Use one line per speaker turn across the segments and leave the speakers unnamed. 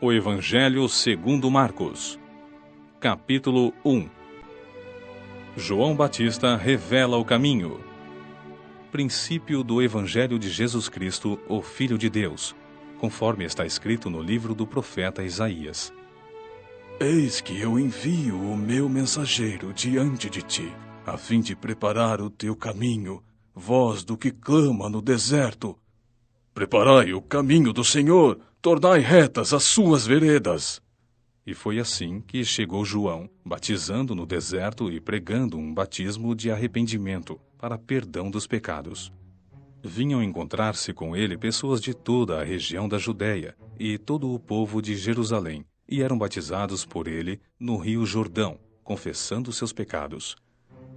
O Evangelho segundo Marcos, capítulo 1. João Batista revela o caminho. Princípio do Evangelho de Jesus Cristo, o Filho de Deus, conforme está escrito no livro do profeta Isaías.
Eis que eu envio o meu mensageiro diante de ti, a fim de preparar o teu caminho, voz do que clama no deserto. Preparai o caminho do Senhor, tornai retas as suas veredas.
E foi assim que chegou João, batizando no deserto e pregando um batismo de arrependimento para perdão dos pecados. Vinham encontrar-se com ele pessoas de toda a região da Judéia e todo o povo de Jerusalém, e eram batizados por ele no rio Jordão, confessando seus pecados.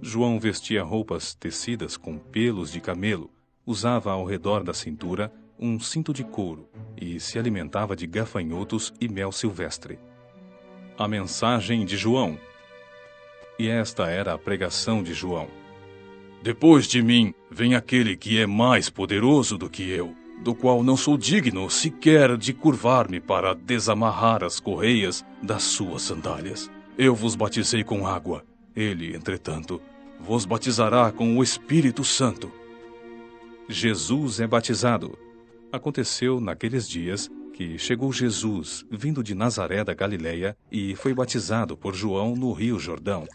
João vestia roupas tecidas com pelos de camelo, usava ao redor da cintura um cinto de couro e se alimentava de gafanhotos e mel silvestre. A mensagem de João. E esta era a pregação de João.
Depois de mim vem aquele que é mais poderoso do que eu, do qual não sou digno sequer de curvar-me para desamarrar as correias das suas sandálias. Eu vos batizei com água. Ele, entretanto, vos batizará com o Espírito Santo.
Jesus é batizado. Aconteceu naqueles dias que chegou Jesus, vindo de Nazaré da Galileia, e foi batizado por João no rio Jordão.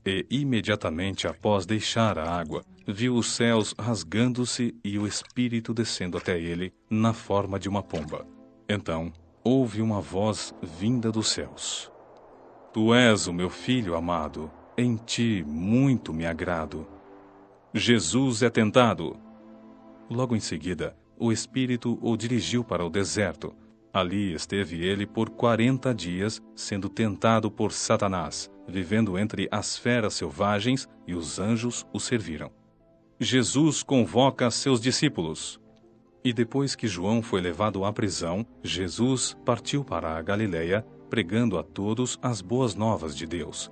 E imediatamente após deixar a água, viu os céus rasgando-se e o Espírito descendo até ele na forma de uma pomba. Então houve uma voz vinda dos céus. Tu és o meu filho amado, em ti muito me agrado. Jesus é tentado. Logo em seguida, o Espírito o dirigiu para o deserto. Ali esteve ele por 40 dias, sendo tentado por Satanás, vivendo entre as feras selvagens, e os anjos o serviram. Jesus convoca seus discípulos. E depois que João foi levado à prisão, Jesus partiu para a Galileia, pregando a todos as boas novas de Deus.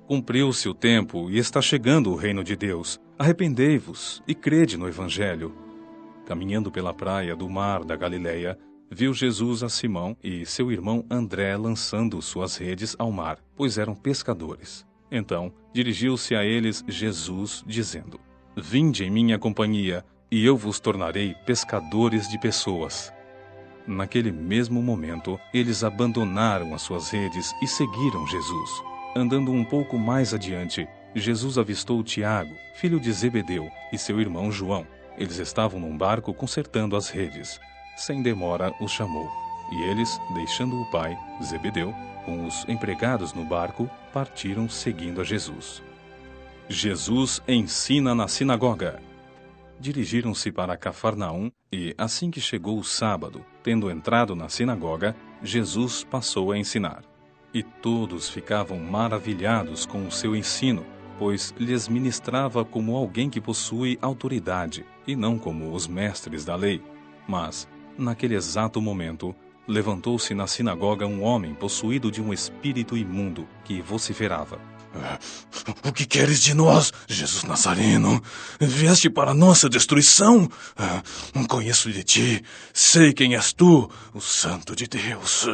Cumpriu-se o tempo e está chegando o reino de Deus. Arrependei-vos e crede no Evangelho. Caminhando pela praia do mar da Galileia, viu Jesus a Simão e seu irmão André lançando suas redes ao mar, pois eram pescadores. Então dirigiu-se a eles Jesus, dizendo: Vinde em minha companhia, e eu vos tornarei pescadores de pessoas. Naquele mesmo momento, eles abandonaram as suas redes e seguiram Jesus. Andando um pouco mais adiante, Jesus avistou Tiago, filho de Zebedeu, e seu irmão João. Eles estavam num barco consertando as redes. Sem demora os chamou, e eles, deixando o pai, Zebedeu, com os empregados no barco, partiram seguindo a Jesus. Jesus ensina na sinagoga. Dirigiram-se para Cafarnaum, e assim que chegou o sábado, tendo entrado na sinagoga, Jesus passou a ensinar. E todos ficavam maravilhados com o seu ensino, pois lhes ministrava como alguém que possui autoridade, e não como os mestres da lei. Mas, naquele exato momento, levantou-se na sinagoga um homem possuído de um espírito imundo, que vociferava:
O que queres de nós, Jesus Nazareno? Vieste para nossa destruição? Conheço de ti, sei quem és tu, o Santo de Deus.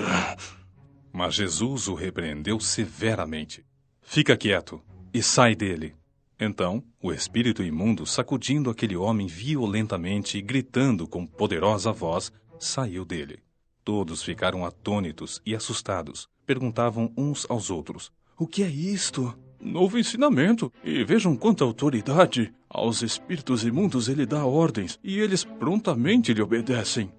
Mas Jesus o repreendeu severamente. Fica quieto e sai dele. Então, o espírito imundo, sacudindo aquele homem violentamente e gritando com poderosa voz, saiu dele. Todos ficaram atônitos e assustados. Perguntavam uns aos outros:
O que é isto? Novo ensinamento. E vejam quanta autoridade. Aos espíritos imundos ele dá ordens, e eles prontamente lhe obedecem.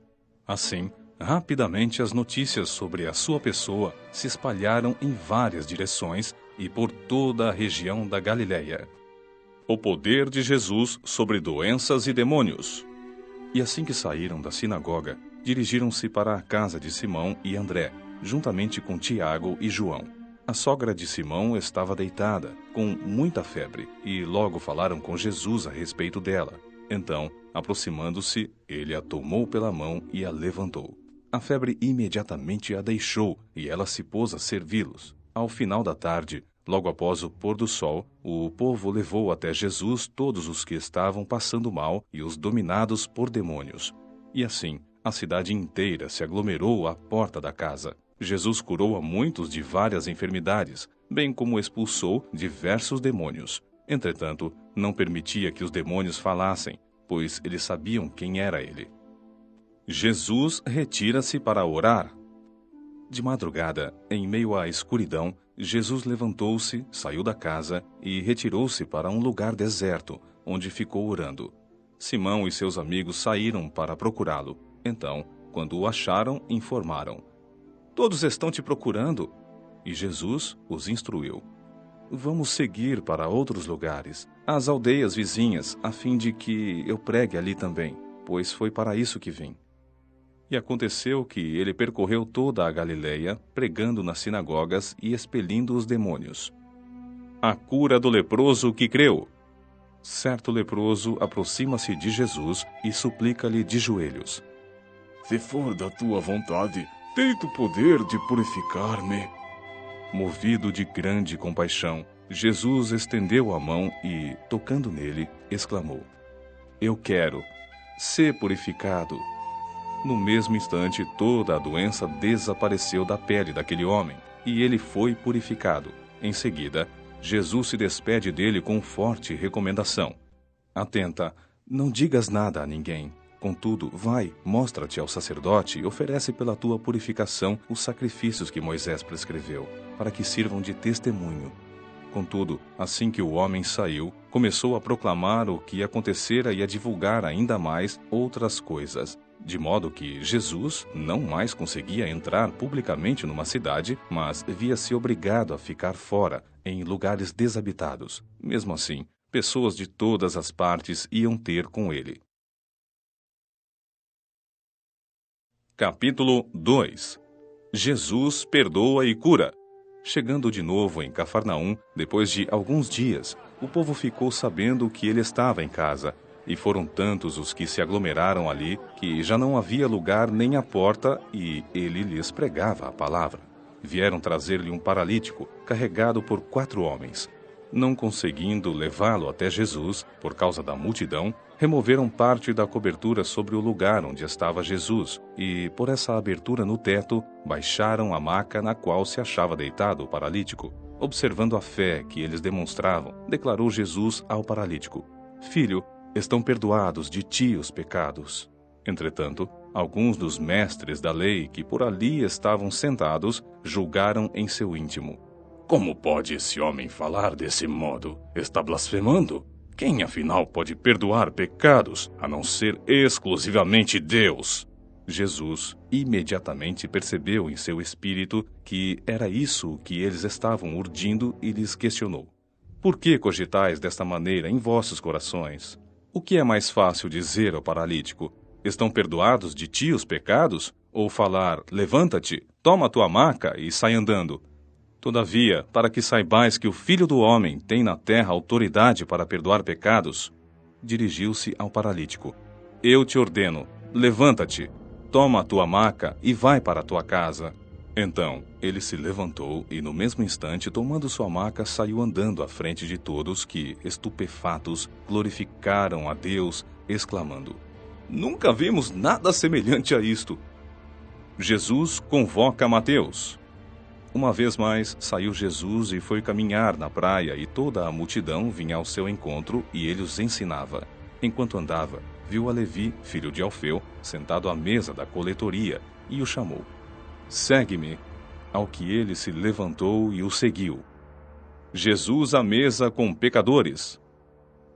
Assim, rapidamente as notícias sobre a sua pessoa se espalharam em várias direções e por toda a região da Galileia. O poder de Jesus sobre doenças e demônios. E assim que saíram da sinagoga, dirigiram-se para a casa de Simão e André, juntamente com Tiago e João. A sogra de Simão estava deitada, com muita febre, e logo falaram com Jesus a respeito dela. Então, aproximando-se, ele a tomou pela mão e a levantou. A febre imediatamente a deixou, e ela se pôs a servi-los. Ao final da tarde, logo após o pôr do sol, o povo levou até Jesus todos os que estavam passando mal e os dominados por demônios. E assim, a cidade inteira se aglomerou à porta da casa. Jesus curou a muitos de várias enfermidades, bem como expulsou diversos demônios. Entretanto, não permitia que os demônios falassem, pois eles sabiam quem era ele. Jesus retira-se para orar. De madrugada, em meio à escuridão, Jesus levantou-se, saiu da casa e retirou-se para um lugar deserto, onde ficou orando. Simão e seus amigos saíram para procurá-lo. Então, quando o acharam, informaram: "Todos estão te procurando." E Jesus os instruiu: "Vamos seguir para outros lugares, às aldeias vizinhas, a fim de que eu pregue ali também, pois foi para isso que vim." E aconteceu que ele percorreu toda a Galileia, pregando nas sinagogas e expelindo os demônios. A cura do leproso que creu. Certo leproso aproxima-se de Jesus e suplica-lhe de joelhos:
"Se for da tua vontade, tem o poder de purificar-me."
Movido de grande compaixão, Jesus estendeu a mão e, tocando nele, exclamou: "Eu quero, ser purificado." No mesmo instante, toda a doença desapareceu da pele daquele homem, e ele foi purificado. Em seguida, Jesus se despede dele com forte recomendação: "Atenta, não digas nada a ninguém. Contudo, vai, mostra-te ao sacerdote e oferece pela tua purificação os sacrifícios que Moisés prescreveu, para que sirvam de testemunho." Contudo, assim que o homem saiu, começou a proclamar o que acontecera e a divulgar ainda mais outras coisas, de modo que Jesus não mais conseguia entrar publicamente numa cidade, mas via-se obrigado a ficar fora, em lugares desabitados. Mesmo assim, pessoas de todas as partes iam ter com ele. Capítulo 2. Jesus perdoa e cura. Chegando de novo em Cafarnaum, depois de alguns dias, o povo ficou sabendo que ele estava em casa, e foram tantos os que se aglomeraram ali que já não havia lugar nem à porta, e ele lhes pregava a palavra. Vieram trazer-lhe um paralítico, carregado por 4 homens. Não conseguindo levá-lo até Jesus, por causa da multidão, removeram parte da cobertura sobre o lugar onde estava Jesus, e, por essa abertura no teto, baixaram a maca na qual se achava deitado o paralítico. Observando a fé que eles demonstravam, declarou Jesus ao paralítico: "Filho, estão perdoados de ti os pecados." Entretanto, alguns dos mestres da lei que por ali estavam sentados julgaram em seu íntimo:
"Como pode esse homem falar desse modo? Está blasfemando? Quem, afinal, pode perdoar pecados, a não ser exclusivamente Deus?"
Jesus imediatamente percebeu em seu espírito que era isso que eles estavam urdindo e lhes questionou: "Por que cogitais desta maneira em vossos corações? O que é mais fácil dizer ao paralítico: estão perdoados de ti os pecados? Ou falar: levanta-te, toma a tua maca e sai andando? Todavia, para que saibais que o Filho do Homem tem na terra autoridade para perdoar pecados," dirigiu-se ao paralítico: "eu te ordeno, levanta-te, toma a tua maca e vai para a tua casa." Então, ele se levantou e, no mesmo instante, tomando sua maca, saiu andando à frente de todos que, estupefatos, glorificaram a Deus, exclamando: "Nunca vimos nada semelhante a isto." Jesus convoca Mateus. Uma vez mais, saiu Jesus e foi caminhar na praia, e toda a multidão vinha ao seu encontro, e ele os ensinava. Enquanto andava, viu a Levi, filho de Alfeu, sentado à mesa da coletoria, e o chamou: "Segue-me." Ao que ele se levantou e o seguiu. Jesus à mesa com pecadores.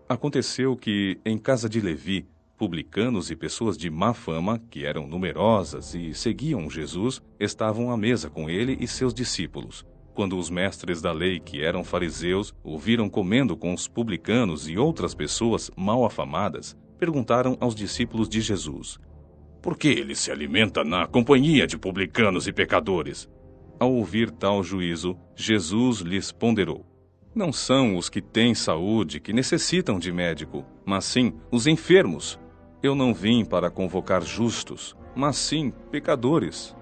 Aconteceu que, em casa de Levi, publicanos e pessoas de má fama, que eram numerosas e seguiam Jesus, estavam à mesa com ele e seus discípulos. Quando os mestres da lei, que eram fariseus, o viram comendo com os publicanos e outras pessoas mal afamadas, perguntaram aos discípulos de Jesus:
"Por que ele se alimenta na companhia de publicanos e pecadores?"
Ao ouvir tal juízo, Jesus lhes ponderou: "Não são os que têm saúde que necessitam de médico, mas sim os enfermos. Eu não vim para convocar justos, mas sim pecadores."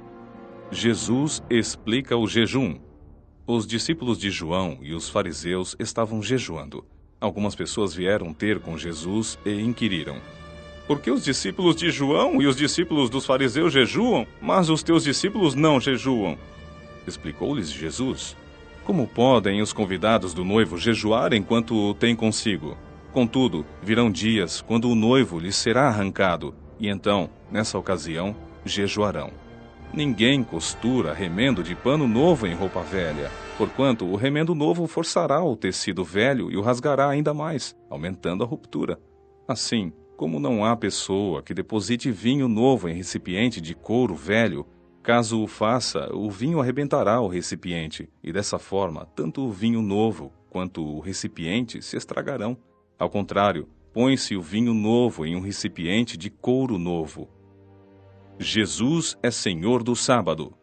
Jesus explica o jejum. Os discípulos de João e os fariseus estavam jejuando. Algumas pessoas vieram ter com Jesus e inquiriram: Porque os discípulos de João e os discípulos dos fariseus jejuam, mas os teus discípulos não jejuam. Explicou-lhes Jesus. Como podem os convidados do noivo jejuar enquanto o têm consigo? Contudo, virão dias quando o noivo lhes será arrancado, e então, nessa ocasião, jejuarão. Ninguém costura remendo de pano novo em roupa velha, porquanto o remendo novo forçará o tecido velho e o rasgará ainda mais, aumentando a ruptura. Assim, como não há pessoa que deposite vinho novo em recipiente de couro velho, caso o faça, o vinho arrebentará o recipiente, e dessa forma, tanto o vinho novo quanto o recipiente se estragarão. Ao contrário, põe-se o vinho novo em um recipiente de couro novo. Jesus é Senhor do sábado.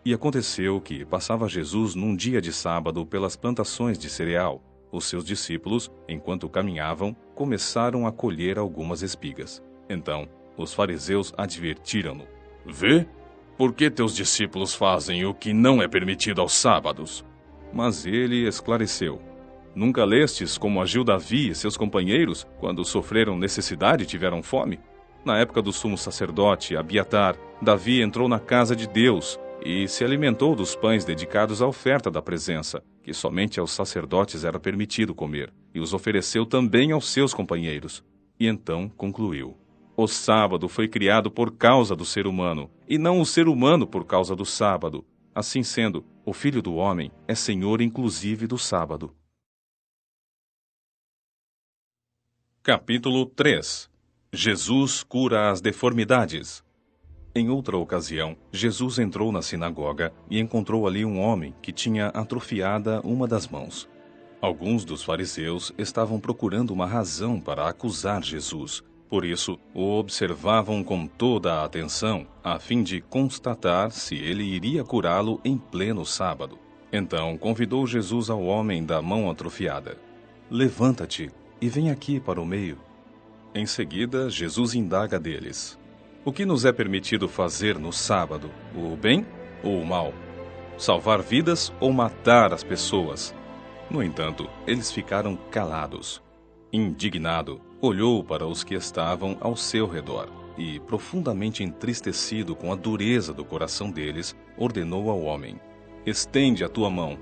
E aconteceu que passava Jesus num dia de sábado pelas plantações de cereal. Os seus discípulos, enquanto caminhavam, começaram a colher algumas espigas. Então, os fariseus advertiram-no.
Vê? Por que teus discípulos fazem o que não é permitido aos sábados?
Mas ele esclareceu. Nunca lestes como agiu Davi e seus companheiros quando sofreram necessidade e tiveram fome? Na época do sumo sacerdote Abiatar, Davi entrou na casa de Deus e se alimentou dos pães dedicados à oferta da presença, que somente aos sacerdotes era permitido comer, e os ofereceu também aos seus companheiros. E então concluiu: o sábado foi criado por causa do ser humano, e não o ser humano por causa do sábado. Assim sendo, o Filho do Homem é Senhor inclusive do sábado. Capítulo 3. Jesus cura as deformidades. Em outra ocasião, Jesus entrou na sinagoga e encontrou ali um homem que tinha atrofiada uma das mãos. Alguns dos fariseus estavam procurando uma razão para acusar Jesus. Por isso, o observavam com toda a atenção, a fim de constatar se ele iria curá-lo em pleno sábado. Então, convidou Jesus ao homem da mão atrofiada. Levanta-te e vem aqui para o meio. Em seguida, Jesus indaga deles: o que nos é permitido fazer no sábado, o bem ou o mal? Salvar vidas ou matar as pessoas? No entanto, eles ficaram calados. Indignado, olhou para os que estavam ao seu redor e, profundamente entristecido com a dureza do coração deles, ordenou ao homem: estende a tua mão.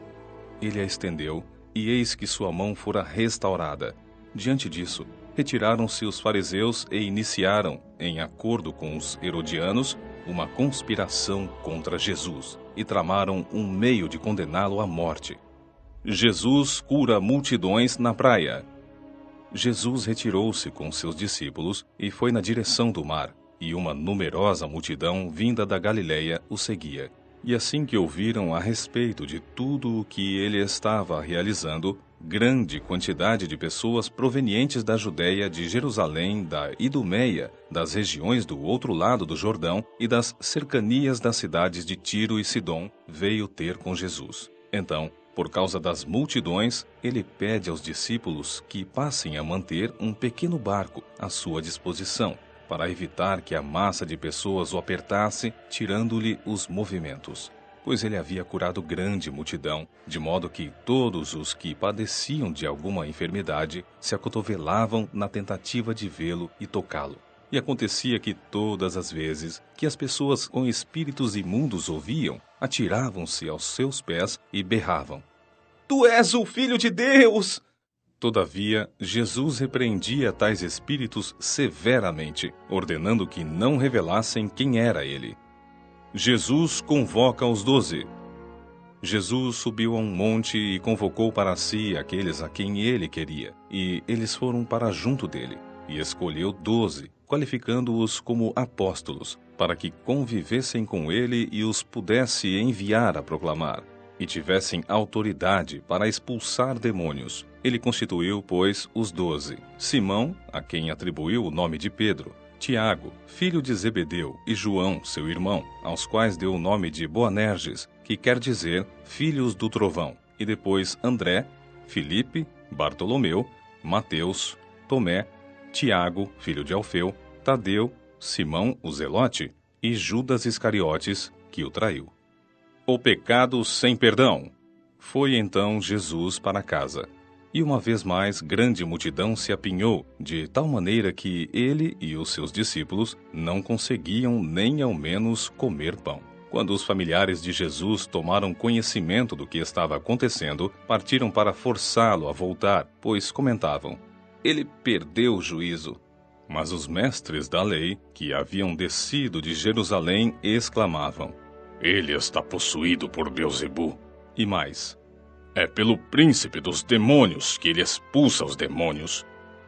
Ele a estendeu, e eis que sua mão fora restaurada. Diante disso, retiraram-se os fariseus e iniciaram, em acordo com os herodianos, uma conspiração contra Jesus e tramaram um meio de condená-lo à morte. Jesus cura multidões na praia. Jesus retirou-se com seus discípulos e foi na direção do mar, e uma numerosa multidão vinda da Galileia o seguia. E assim que ouviram a respeito de tudo o que ele estava realizando, grande quantidade de pessoas provenientes da Judéia, de Jerusalém, da Idumeia, das regiões do outro lado do Jordão e das cercanias das cidades de Tiro e Sidom veio ter com Jesus. Então, por causa das multidões, ele pede aos discípulos que passem a manter um pequeno barco à sua disposição, para evitar que a massa de pessoas o apertasse, tirando-lhe os movimentos. Pois ele havia curado grande multidão, de modo que todos os que padeciam de alguma enfermidade se acotovelavam na tentativa de vê-lo e tocá-lo. E acontecia que todas as vezes que as pessoas com espíritos imundos ouviam, atiravam-se aos seus pés e berravam: Tu és o Filho de Deus! Todavia, Jesus repreendia tais espíritos severamente, ordenando que não revelassem quem era ele. Jesus convoca os 12. Jesus subiu a um monte e convocou para si aqueles a quem ele queria, e eles foram para junto dele, e escolheu 12, qualificando-os como apóstolos, para que convivessem com ele e os pudesse enviar a proclamar, e tivessem autoridade para expulsar demônios. Ele constituiu, pois, os 12: Simão, a quem atribuiu o nome de Pedro, Tiago, filho de Zebedeu, e João, seu irmão, aos quais deu o nome de Boanerges, que quer dizer filhos do trovão, e depois André, Filipe, Bartolomeu, Mateus, Tomé, Tiago, filho de Alfeu, Tadeu, Simão, o Zelote, e Judas Iscariotes, que o traiu. O pecado sem perdão. Foi então Jesus para casa. E uma vez mais, grande multidão se apinhou, de tal maneira que ele e os seus discípulos não conseguiam nem ao menos comer pão. Quando os familiares de Jesus tomaram conhecimento do que estava acontecendo, partiram para forçá-lo a voltar, pois comentavam: ele perdeu o juízo. Mas os mestres da lei, que haviam descido de Jerusalém, exclamavam: ele está possuído por Beelzebu. E mais: é pelo príncipe dos demônios que ele expulsa os demônios.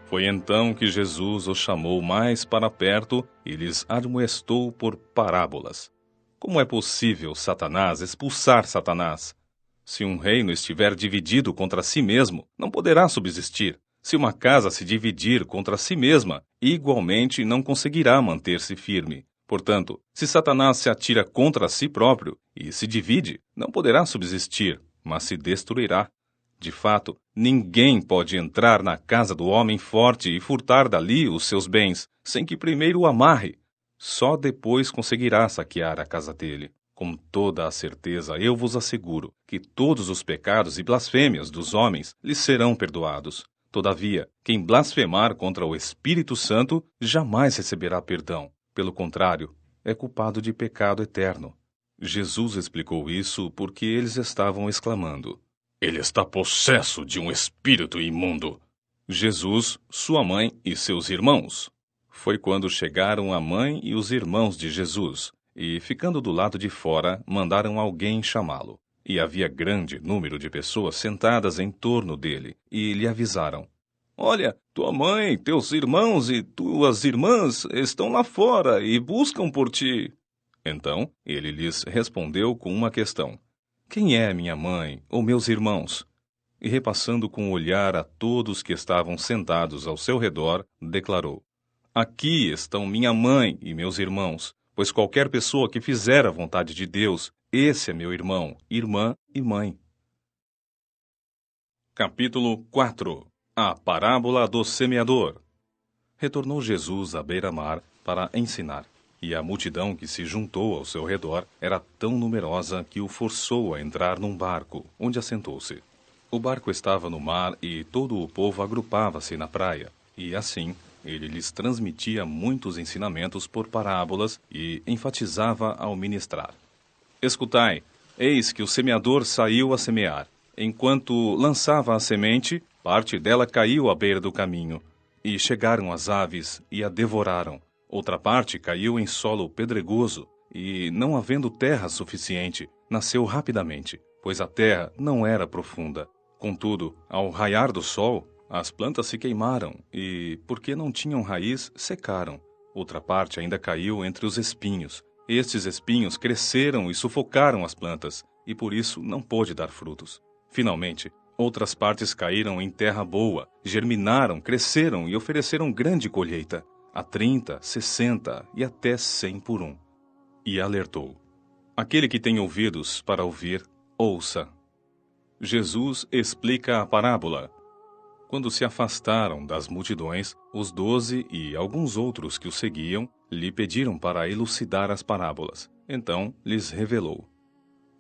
Foi então que Jesus os chamou mais para perto e lhes admoestou por parábolas. Como é possível Satanás expulsar Satanás? Se um reino estiver dividido contra si mesmo, não poderá subsistir. Se uma casa se dividir contra si mesma, igualmente não conseguirá manter-se firme. Portanto, se Satanás se atira contra si próprio e se divide, não poderá subsistir, mas se destruirá. De fato, ninguém pode entrar na casa do homem forte e furtar dali os seus bens, sem que primeiro o amarre. Só depois conseguirá saquear a casa dele. Com toda a certeza, eu vos asseguro que todos os pecados e blasfêmias dos homens lhes serão perdoados. Todavia, quem blasfemar contra o Espírito Santo jamais receberá perdão. Pelo contrário, é culpado de pecado eterno. Jesus explicou isso porque eles estavam exclamando: ele está possesso de um espírito imundo. Jesus, sua mãe e seus irmãos. Foi quando chegaram a mãe e os irmãos de Jesus, e, ficando do lado de fora, mandaram alguém chamá-lo. E havia grande número de pessoas sentadas em torno dele, e lhe avisaram: olha, tua mãe, teus irmãos e tuas irmãs estão lá fora e buscam por ti. Então, ele lhes respondeu com uma questão: quem é minha mãe ou meus irmãos? E repassando com o olhar a todos que estavam sentados ao seu redor, declarou: aqui estão minha mãe e meus irmãos, pois qualquer pessoa que fizer a vontade de Deus, esse é meu irmão, irmã e mãe. Capítulo 4. A parábola do semeador. Retornou Jesus à beira-mar para ensinar. E a multidão que se juntou ao seu redor era tão numerosa que o forçou a entrar num barco, onde assentou-se. O barco estava no mar e todo o povo agrupava-se na praia, e assim ele lhes transmitia muitos ensinamentos por parábolas e enfatizava ao ministrar. Escutai, eis que o semeador saiu a semear. Enquanto lançava a semente, parte dela caiu à beira do caminho, e chegaram as aves e a devoraram. Outra parte caiu em solo pedregoso e, não havendo terra suficiente, nasceu rapidamente, pois a terra não era profunda. Contudo, ao raiar do sol, as plantas se queimaram e, porque não tinham raiz, secaram. Outra parte ainda caiu entre os espinhos. Estes espinhos cresceram e sufocaram as plantas, e por isso não pôde dar frutos. Finalmente, outras partes caíram em terra boa, germinaram, cresceram e ofereceram grande colheita, a 30, 60 e até 100 por um. E alertou: aquele que tem ouvidos para ouvir, ouça. Jesus explica a parábola. Quando se afastaram das multidões, os 12 e alguns outros que o seguiam lhe pediram para elucidar as parábolas. Então lhes revelou: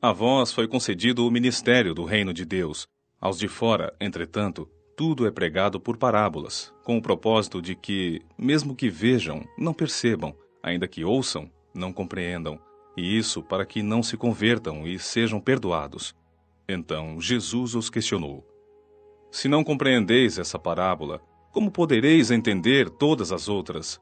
a vós foi concedido o ministério do reino de Deus. Aos de fora, entretanto, tudo é pregado por parábolas, com o propósito de que, mesmo que vejam, não percebam, ainda que ouçam, não compreendam, e isso para que não se convertam e sejam perdoados. Então Jesus os questionou: se não compreendeis essa parábola, como podereis entender todas as outras?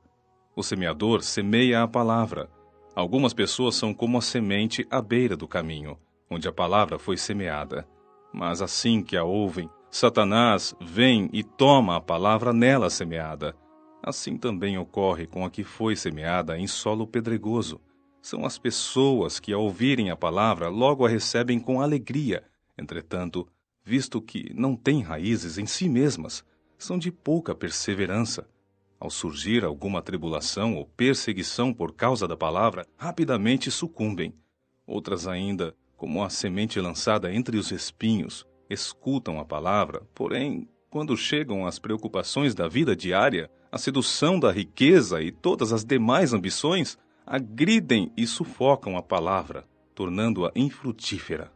O semeador semeia a palavra. Algumas pessoas são como a semente à beira do caminho, onde a palavra foi semeada. Mas assim que a ouvem, Satanás vem e toma a palavra nela semeada. Assim também ocorre com a que foi semeada em solo pedregoso. São as pessoas que, ao ouvirem a palavra, logo a recebem com alegria. Entretanto, visto que não têm raízes em si mesmas, são de pouca perseverança. Ao surgir alguma tribulação ou perseguição por causa da palavra, rapidamente sucumbem. Outras ainda, como a semente lançada entre os espinhos, escutam a palavra, porém, quando chegam às preocupações da vida diária, a sedução da riqueza e todas as demais ambições, agridem e sufocam a palavra, tornando-a infrutífera.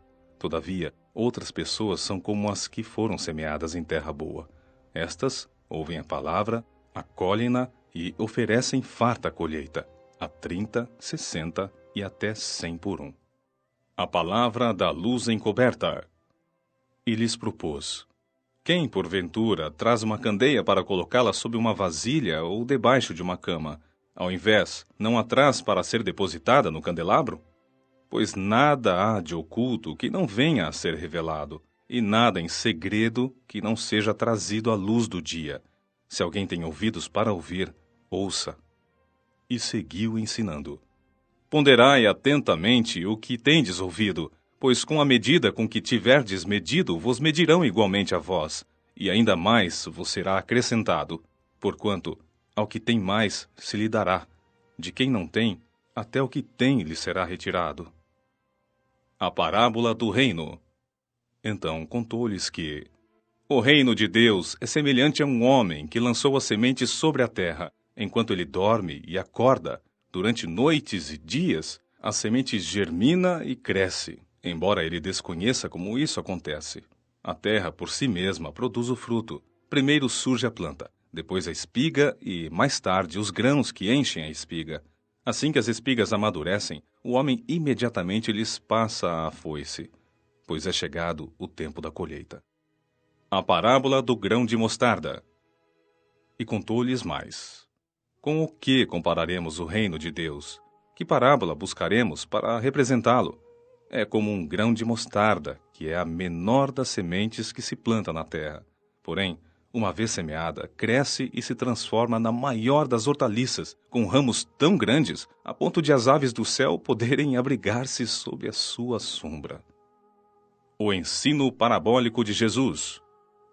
Todavia, outras pessoas são como as que foram semeadas em terra boa. Estas ouvem a palavra, acolhem-na e oferecem farta colheita, a 30, 60 e até 100 por um. A palavra da luz encoberta. E lhes propôs: quem, porventura, traz uma candeia para colocá-la sob uma vasilha ou debaixo de uma cama? Ao invés, não a traz para ser depositada no candelabro? Pois nada há de oculto que não venha a ser revelado, e nada em segredo que não seja trazido à luz do dia. Se alguém tem ouvidos para ouvir, ouça. E seguiu ensinando: ponderai atentamente o que tendes ouvido, pois com a medida com que tiverdes medido, vos medirão igualmente a vós, e ainda mais vos será acrescentado. Porquanto, ao que tem mais se lhe dará, de quem não tem, até o que tem lhe será retirado. A parábola do reino. Então contou-lhes que o reino de Deus é semelhante a um homem que lançou a semente sobre a terra. Enquanto ele dorme e acorda, durante noites e dias, a semente germina e cresce, embora ele desconheça como isso acontece. A terra por si mesma produz o fruto. Primeiro surge a planta, depois a espiga e, mais tarde, os grãos que enchem a espiga. Assim que as espigas amadurecem, o homem imediatamente lhes passa a foice, pois é chegado o tempo da colheita. A parábola do grão de mostarda. E contou-lhes mais: com o que compararemos o reino de Deus? Que parábola buscaremos para representá-lo? É como um grão de mostarda, que é a menor das sementes que se planta na terra. Porém, uma vez semeada, cresce e se transforma na maior das hortaliças, com ramos tão grandes, a ponto de as aves do céu poderem abrigar-se sob a sua sombra. O ensino parabólico de Jesus.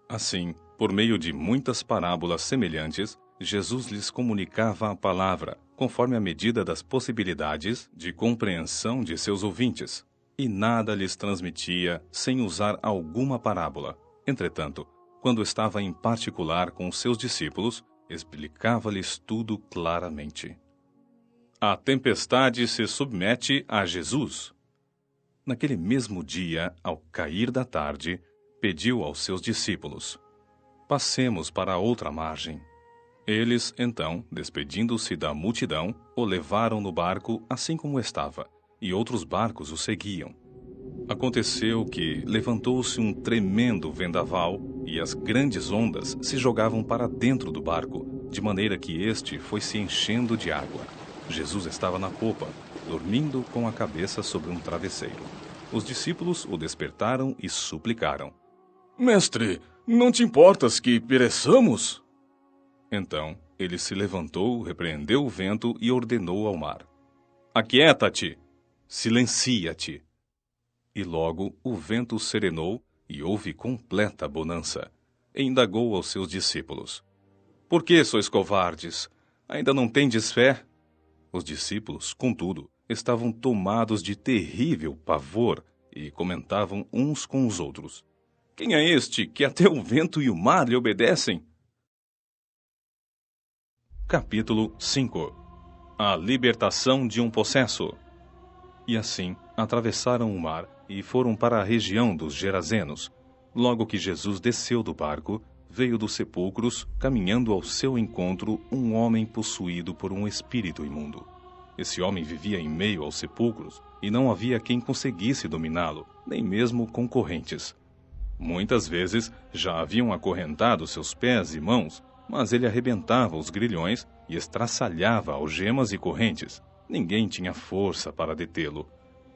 Assim, por meio de muitas parábolas semelhantes, Jesus lhes comunicava a palavra, conforme a medida das possibilidades de compreensão de seus ouvintes, e nada lhes transmitia sem usar alguma parábola. Entretanto, quando estava em particular com os seus discípulos, explicava-lhes tudo claramente. A tempestade se submete a Jesus. Naquele mesmo dia, ao cair da tarde, pediu aos seus discípulos: passemos para a outra margem. Eles, então, despedindo-se da multidão, o levaram no barco assim como estava, e outros barcos o seguiam. Aconteceu que levantou-se um tremendo vendaval, e as grandes ondas se jogavam para dentro do barco, de maneira que este foi se enchendo de água. Jesus estava na popa, dormindo com a cabeça sobre um travesseiro. Os discípulos o despertaram e suplicaram:
Mestre, não te importas que pereçamos?
Então ele se levantou, repreendeu o vento e ordenou ao mar: aquieta-te, silencia-te. E logo o vento serenou e houve completa bonança. E indagou aos seus discípulos: por que sois covardes? Ainda não tendes fé? Os discípulos, contudo, estavam tomados de terrível pavor e comentavam uns com os outros: quem é este que até o vento e o mar lhe obedecem? Capítulo 5. A libertação de um possesso. E assim atravessaram o mar e foram para a região dos Gerazenos. Logo que Jesus desceu do barco, veio dos sepulcros, caminhando ao seu encontro, um homem possuído por um espírito imundo. Esse homem vivia em meio aos sepulcros, e não havia quem conseguisse dominá-lo, nem mesmo com correntes. Muitas vezes já haviam acorrentado seus pés e mãos, mas ele arrebentava os grilhões e estraçalhava algemas e correntes. Ninguém tinha força para detê-lo.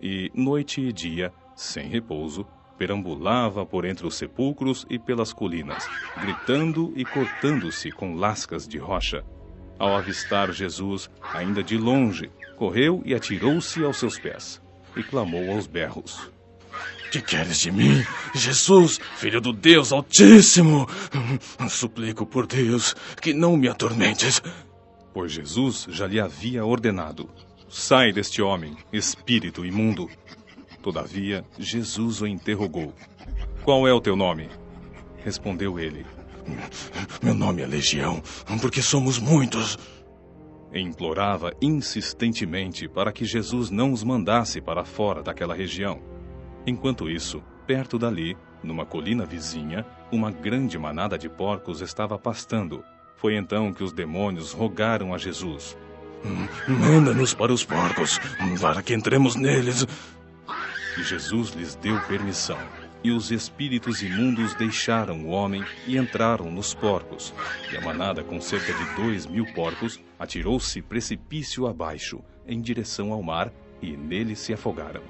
E, noite e dia, sem repouso, perambulava por entre os sepulcros e pelas colinas, gritando e cortando-se com lascas de rocha. Ao avistar Jesus, ainda de longe, correu e atirou-se aos seus pés, e clamou aos berros:
Que queres de mim, Jesus, Filho do Deus Altíssimo? Suplico por Deus que não me atormentes.
Pois Jesus já lhe havia ordenado: sai deste homem, espírito imundo. Todavia, Jesus o interrogou: qual é o teu nome? Respondeu ele:
Meu nome é Legião, porque somos muitos.
E implorava insistentemente para que Jesus não os mandasse para fora daquela região. Enquanto isso, perto dali, numa colina vizinha, uma grande manada de porcos estava pastando. Foi então que os demônios rogaram a Jesus:
Manda-nos para os porcos, para que entremos neles.
E Jesus lhes deu permissão. E os espíritos imundos deixaram o homem e entraram nos porcos. E a manada, com cerca de 2.000 porcos, atirou-se precipício abaixo, em direção ao mar, e nele se afogaram.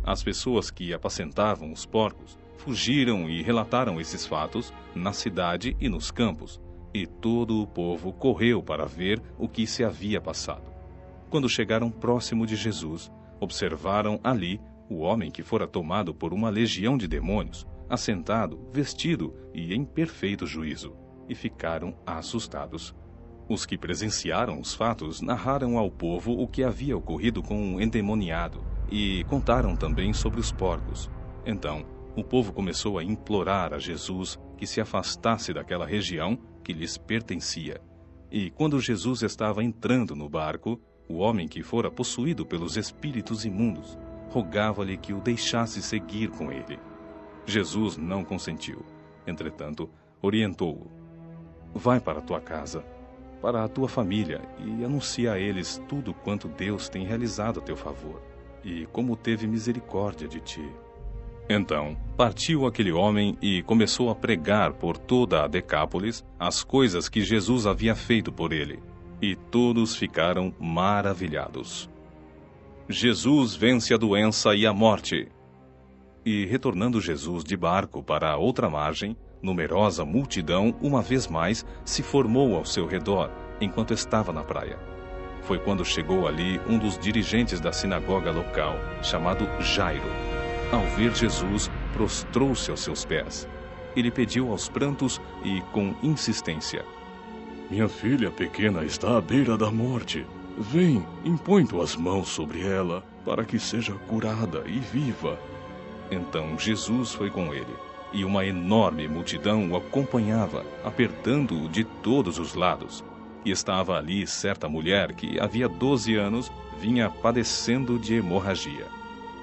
As pessoas que apacentavam os porcos fugiram e relataram esses fatos na cidade e nos campos, e todo o povo correu para ver o que se havia passado. Quando chegaram próximo de Jesus, observaram ali o homem que fora tomado por uma legião de demônios, assentado, vestido e em perfeito juízo, e ficaram assustados. Os que presenciaram os fatos narraram ao povo o que havia ocorrido com o endemoniado e contaram também sobre os porcos. Então, o povo começou a implorar a Jesus que se afastasse daquela região que lhes pertencia. E quando Jesus estava entrando no barco, o homem que fora possuído pelos espíritos imundos rogava-lhe que o deixasse seguir com ele. Jesus não consentiu. Entretanto, orientou-o: vai para a tua casa, para a tua família, e anuncia a eles tudo quanto Deus tem realizado a teu favor, e como teve misericórdia de ti. Então, partiu aquele homem e começou a pregar por toda a Decápolis as coisas que Jesus havia feito por ele, e todos ficaram maravilhados. Jesus vence a doença e a morte. E retornando Jesus de barco para a outra margem, numerosa multidão, uma vez mais, se formou ao seu redor, enquanto estava na praia. Foi quando chegou ali um dos dirigentes da sinagoga local, chamado Jairo. Ao ver Jesus, prostrou-se aos seus pés. Ele pediu aos prantos e com insistência:
minha filha pequena está à beira da morte. Vem, impõe tuas mãos sobre ela, para que seja curada e viva.
Então Jesus foi com ele, e uma enorme multidão o acompanhava, apertando-o de todos os lados. E estava ali certa mulher que havia 12 anos vinha padecendo de hemorragia.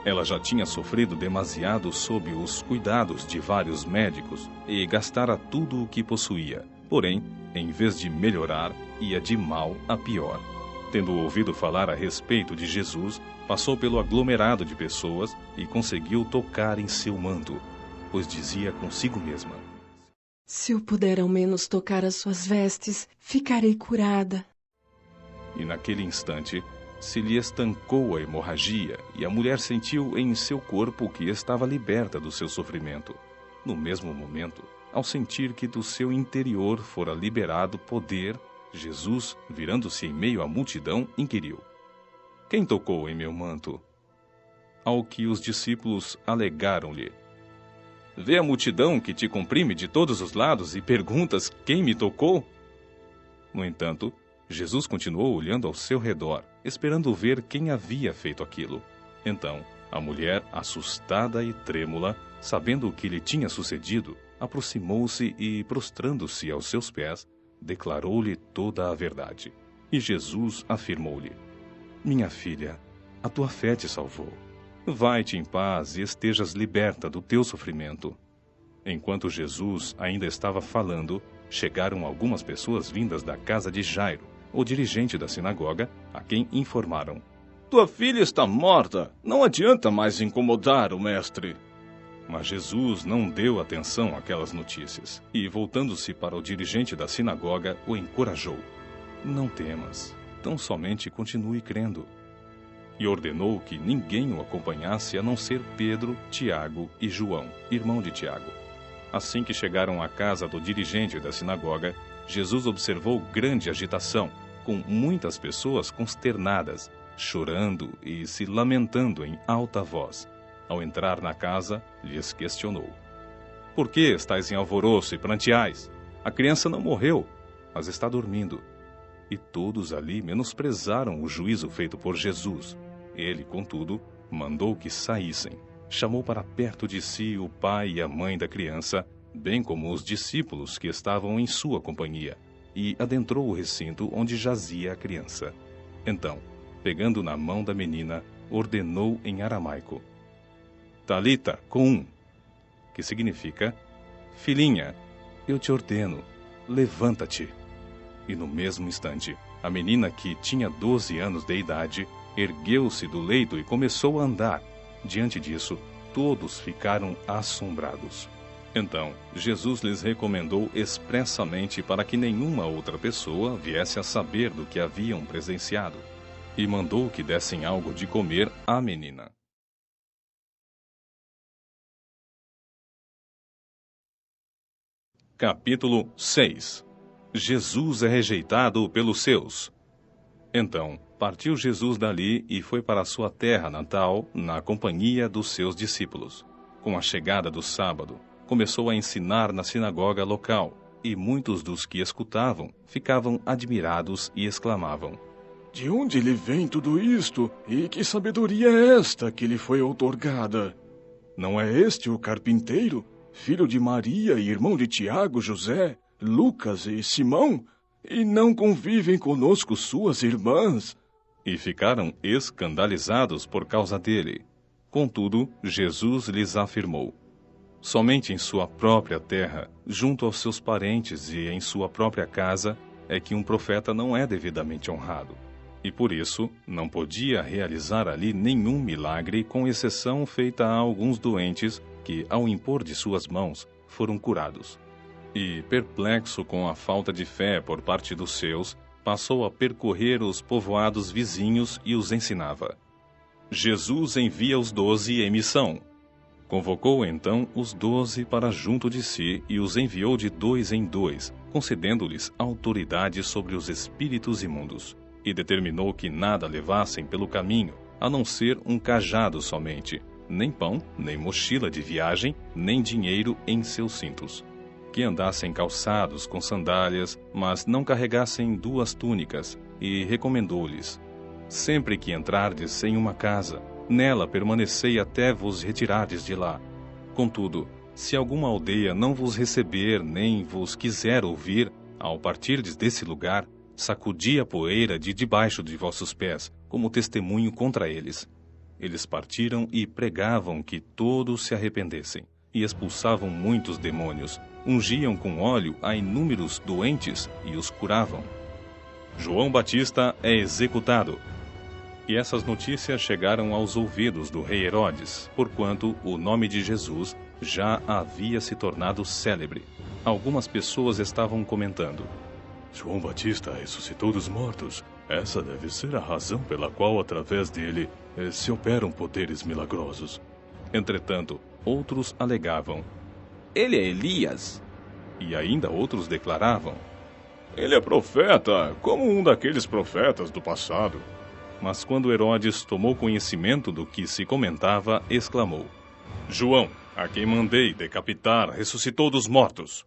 Ela já tinha sofrido demasiado sob os cuidados de vários médicos e gastara tudo o que possuía. Porém, em vez de melhorar, ia de mal a pior. Tendo ouvido falar a respeito de Jesus, passou pelo aglomerado de pessoas e conseguiu tocar em seu manto, pois dizia consigo mesma:
se eu puder ao menos tocar as suas vestes, ficarei curada.
E naquele instante se lhe estancou a hemorragia e a mulher sentiu em seu corpo que estava liberta do seu sofrimento. No mesmo momento, ao sentir que do seu interior fora liberado poder, Jesus, virando-se em meio à multidão, inquiriu: quem tocou em meu manto? Ao que os discípulos alegaram-lhe: vê a multidão que te comprime de todos os lados e perguntas quem me tocou? No entanto, Jesus continuou olhando ao seu redor, esperando ver quem havia feito aquilo. Então, a mulher, assustada e trêmula, sabendo o que lhe tinha sucedido, aproximou-se e, prostrando-se aos seus pés, declarou-lhe toda a verdade. E Jesus afirmou-lhe: minha filha, a tua fé te salvou. Vai-te em paz e estejas liberta do teu sofrimento. Enquanto Jesus ainda estava falando, chegaram algumas pessoas vindas da casa de Jairo, o dirigente da sinagoga, a quem informaram:
tua filha está morta, não adianta mais incomodar o mestre.
Mas Jesus não deu atenção àquelas notícias e, voltando-se para o dirigente da sinagoga, o encorajou: não temas, tão somente continue crendo. E ordenou que ninguém o acompanhasse a não ser Pedro, Tiago e João, irmão de Tiago. Assim que chegaram à casa do dirigente da sinagoga, Jesus observou grande agitação, com muitas pessoas consternadas, chorando e se lamentando em alta voz. Ao entrar na casa, lhes questionou: por que estáis em alvoroço e pranteais? A criança não morreu, mas está dormindo. E todos ali menosprezaram o juízo feito por Jesus. Ele, contudo, mandou que saíssem. Chamou para perto de si o pai e a mãe da criança, bem como os discípulos que estavam em sua companhia, e adentrou o recinto onde jazia a criança. Então, pegando na mão da menina, ordenou em aramaico: talita cum, que significa: filhinha, eu te ordeno, levanta-te. E no mesmo instante, a menina, que tinha 12 anos de idade, ergueu-se do leito e começou a andar. Diante disso, todos ficaram assombrados. Então, Jesus lhes recomendou expressamente para que nenhuma outra pessoa viesse a saber do que haviam presenciado, e mandou que dessem algo de comer à menina. Capítulo 6. Jesus é rejeitado pelos seus. Então, partiu Jesus dali e foi para sua terra natal, na companhia dos seus discípulos. Com a chegada do sábado, começou a ensinar na sinagoga local, e muitos dos que escutavam ficavam admirados e exclamavam:
De onde lhe vem tudo isto, e que sabedoria é esta que lhe foi outorgada? Não é este o carpinteiro, filho de Maria e irmão de Tiago, José, Lucas e Simão? E não convivem conosco suas irmãs?
E ficaram escandalizados por causa dele. Contudo, Jesus lhes afirmou: somente em sua própria terra, junto aos seus parentes e em sua própria casa, é que um profeta não é devidamente honrado. E por isso, não podia realizar ali nenhum milagre, com exceção feita a alguns doentes que, ao impor de suas mãos, foram curados. E, perplexo com a falta de fé por parte dos seus, passou a percorrer os povoados vizinhos e os ensinava. Jesus envia os 12 em missão. Convocou então os 12 para junto de si e os enviou de 2 em 2, concedendo-lhes autoridade sobre os espíritos imundos. E determinou que nada levassem pelo caminho, a não ser um cajado somente, nem pão, nem mochila de viagem, nem dinheiro em seus cintos. Que andassem calçados com sandálias, mas não carregassem 2 túnicas, e recomendou-lhes: sempre que entrardes em uma casa, nela permanecei até vos retirardes de lá. Contudo, se alguma aldeia não vos receber, nem vos quiser ouvir, ao partirdes desse lugar, sacudi a poeira de debaixo de vossos pés, como testemunho contra eles. Eles partiram e pregavam que todos se arrependessem, e expulsavam muitos demônios, ungiam com óleo a inúmeros doentes e os curavam. João Batista é executado. E essas notícias chegaram aos ouvidos do rei Herodes, porquanto o nome de Jesus já havia se tornado célebre. Algumas pessoas estavam comentando:
João Batista ressuscitou dos mortos. Essa deve ser a razão pela qual, através dele, se operam poderes milagrosos.
Entretanto, outros alegavam: ele é Elias. E ainda outros declaravam:
ele é profeta, como um daqueles profetas do passado.
Mas quando Herodes tomou conhecimento do que se comentava, exclamou: João, a quem mandei decapitar, ressuscitou dos mortos.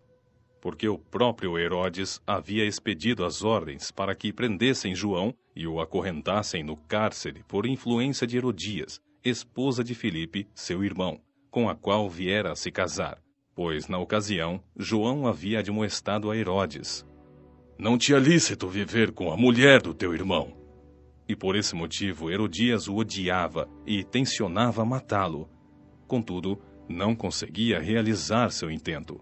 Porque o próprio Herodes havia expedido as ordens para que prendessem João e o acorrentassem no cárcere por influência de Herodias, esposa de Filipe, seu irmão, com a qual viera a se casar, pois, na ocasião, João havia admoestado a Herodes:
não te é lícito viver com a mulher do teu irmão.
E por esse motivo Herodias o odiava e tencionava matá-lo. Contudo, não conseguia realizar seu intento,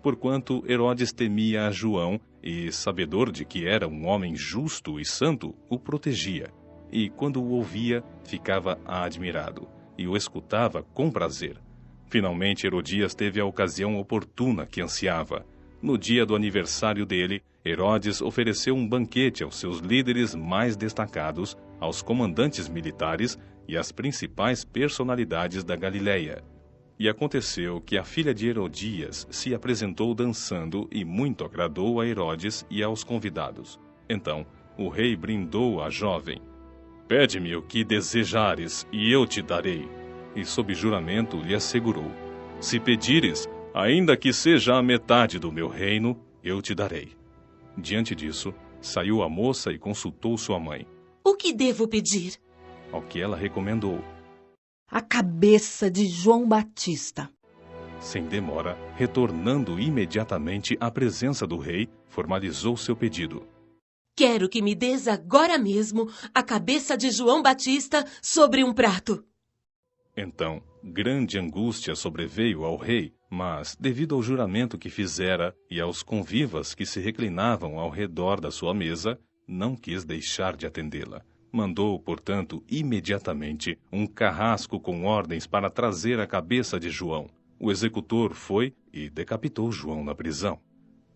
porquanto Herodes temia a João e, sabedor de que era um homem justo e santo, o protegia. E, quando o ouvia, ficava admirado, e o escutava com prazer. Finalmente, Herodias teve a ocasião oportuna que ansiava. No dia do aniversário dele, Herodes ofereceu um banquete aos seus líderes mais destacados, aos comandantes militares e às principais personalidades da Galileia. E aconteceu que a filha de Herodias se apresentou dançando e muito agradou a Herodes e aos convidados. Então, o rei brindou a jovem: pede-me o que desejares, e eu te darei. E sob juramento lhe assegurou: se pedires, ainda que seja a metade do meu reino, eu te darei. Diante disso, saiu a moça e consultou sua mãe.
O que devo pedir?
Ao que ela recomendou:
a cabeça de João Batista.
Sem demora, retornando imediatamente à presença do rei, formalizou seu pedido:
quero que me des agora mesmo a cabeça de João Batista sobre um prato.
Então, grande angústia sobreveio ao rei, mas, devido ao juramento que fizera e aos convivas que se reclinavam ao redor da sua mesa, não quis deixar de atendê-la. Mandou, portanto, imediatamente um carrasco com ordens para trazer a cabeça de João. O executor foi e decapitou João na prisão.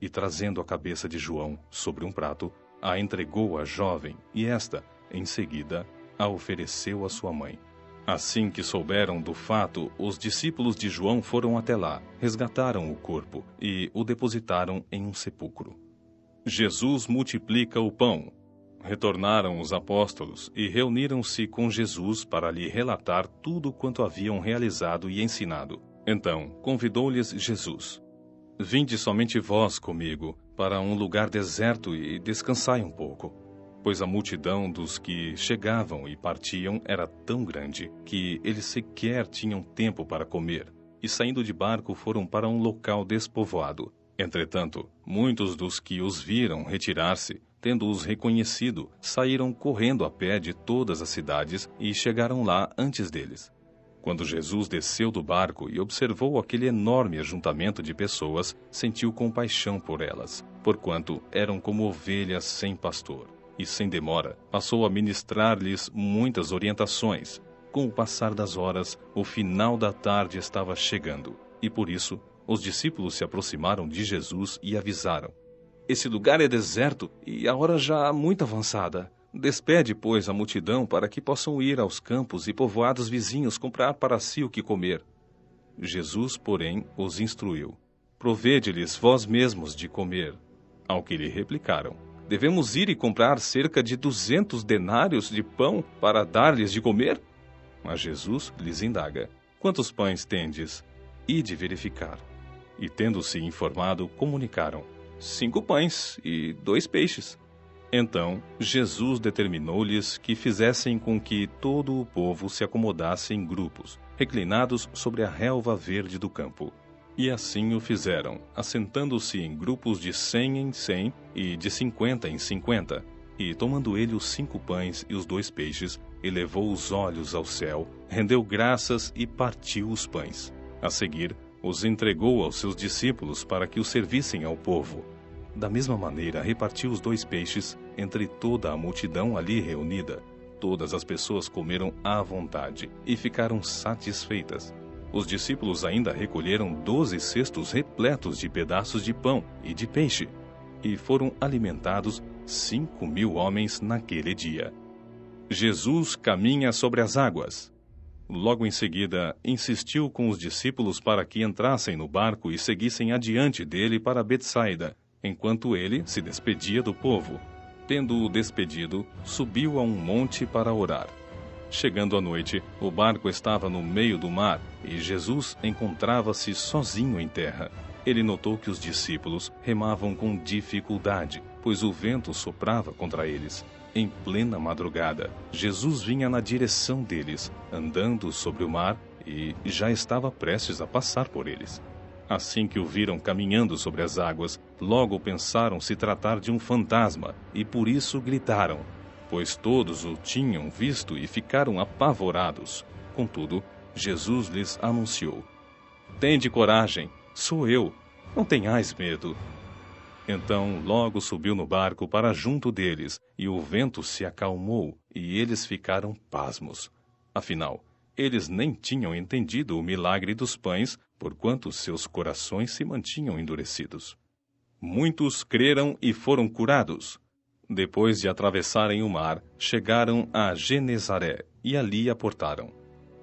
E, trazendo a cabeça de João sobre um prato, a entregou à jovem, e esta, em seguida, a ofereceu à sua mãe. Assim que souberam do fato, os discípulos de João foram até lá, resgataram o corpo e o depositaram em um sepulcro. Jesus multiplica o pão. Retornaram os apóstolos e reuniram-se com Jesus para lhe relatar tudo quanto haviam realizado e ensinado. Então, convidou-lhes Jesus: Vinde somente vós comigo para um lugar deserto e descansai um pouco. Pois a multidão dos que chegavam e partiam era tão grande que eles sequer tinham tempo para comer, e saindo de barco foram para um local despovoado. Entretanto, muitos dos que os viram retirar-se, tendo-os reconhecido, saíram correndo a pé de todas as cidades e chegaram lá antes deles. Quando Jesus desceu do barco e observou aquele enorme ajuntamento de pessoas, sentiu compaixão por elas, porquanto eram como ovelhas sem pastor. E, sem demora, passou a ministrar-lhes muitas orientações. Com o passar das horas, o final da tarde estava chegando, e por isso os discípulos se aproximaram de Jesus e avisaram: Esse lugar é deserto e a hora já muito avançada. Despede, pois, a multidão para que possam ir aos campos e povoados vizinhos comprar para si o que comer. Jesus, porém, os instruiu: Provede-lhes vós mesmos de comer. Ao que lhe replicaram: Devemos ir e comprar cerca de 200 denários de pão para dar-lhes de comer? Mas Jesus lhes indaga: Quantos pães tendes? Ide verificar. E, tendo-se informado, comunicaram: 5 pães e 2 peixes. Então, Jesus determinou-lhes que fizessem com que todo o povo se acomodasse em grupos, reclinados sobre a relva verde do campo. E assim o fizeram, assentando-se em grupos de 100 em 100 e de 50 em 50. E, tomando ele os 5 pães e os 2 peixes, elevou os olhos ao céu, rendeu graças e partiu os pães. A seguir, os entregou aos seus discípulos para que os servissem ao povo. Da mesma maneira, repartiu os 2 peixes entre toda a multidão ali reunida. Todas as pessoas comeram à vontade e ficaram satisfeitas. Os discípulos ainda recolheram 12 cestos repletos de pedaços de pão e de peixe, e foram alimentados 5.000 homens naquele dia. Jesus caminha sobre as águas. Logo em seguida, insistiu com os discípulos para que entrassem no barco e seguissem adiante dele para Betsaida, enquanto ele se despedia do povo. Tendo-o despedido, subiu a um monte para orar. Chegando à noite, o barco estava no meio do mar e Jesus encontrava-se sozinho em terra. Ele notou que os discípulos remavam com dificuldade, pois o vento soprava contra eles. Em plena madrugada, Jesus vinha na direção deles, andando sobre o mar, e já estava prestes a passar por eles. Assim que o viram caminhando sobre as águas, logo pensaram se tratar de um fantasma, e por isso gritaram, pois todos o tinham visto e ficaram apavorados. Contudo, Jesus lhes anunciou: Tende coragem, sou eu, não tenhais medo. Então logo subiu no barco para junto deles, e o vento se acalmou, e eles ficaram pasmos. Afinal, eles nem tinham entendido o milagre dos pães, porquanto seus corações se mantinham endurecidos. Muitos creram e foram curados. Depois de atravessarem o mar, chegaram a Genezaré e ali aportaram.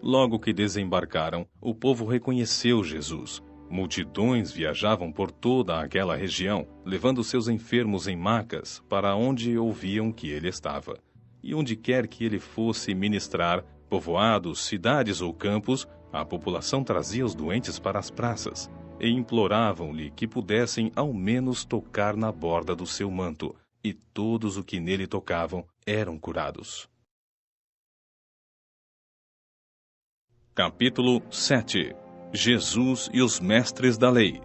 Logo que desembarcaram, o povo reconheceu Jesus. Multidões viajavam por toda aquela região, levando seus enfermos em macas para onde ouviam que ele estava. E onde quer que ele fosse ministrar, povoados, cidades ou campos, a população trazia os doentes para as praças e imploravam-lhe que pudessem ao menos tocar na borda do seu manto, e todos os que nele tocavam eram curados. Capítulo 7. Jesus e os mestres da lei.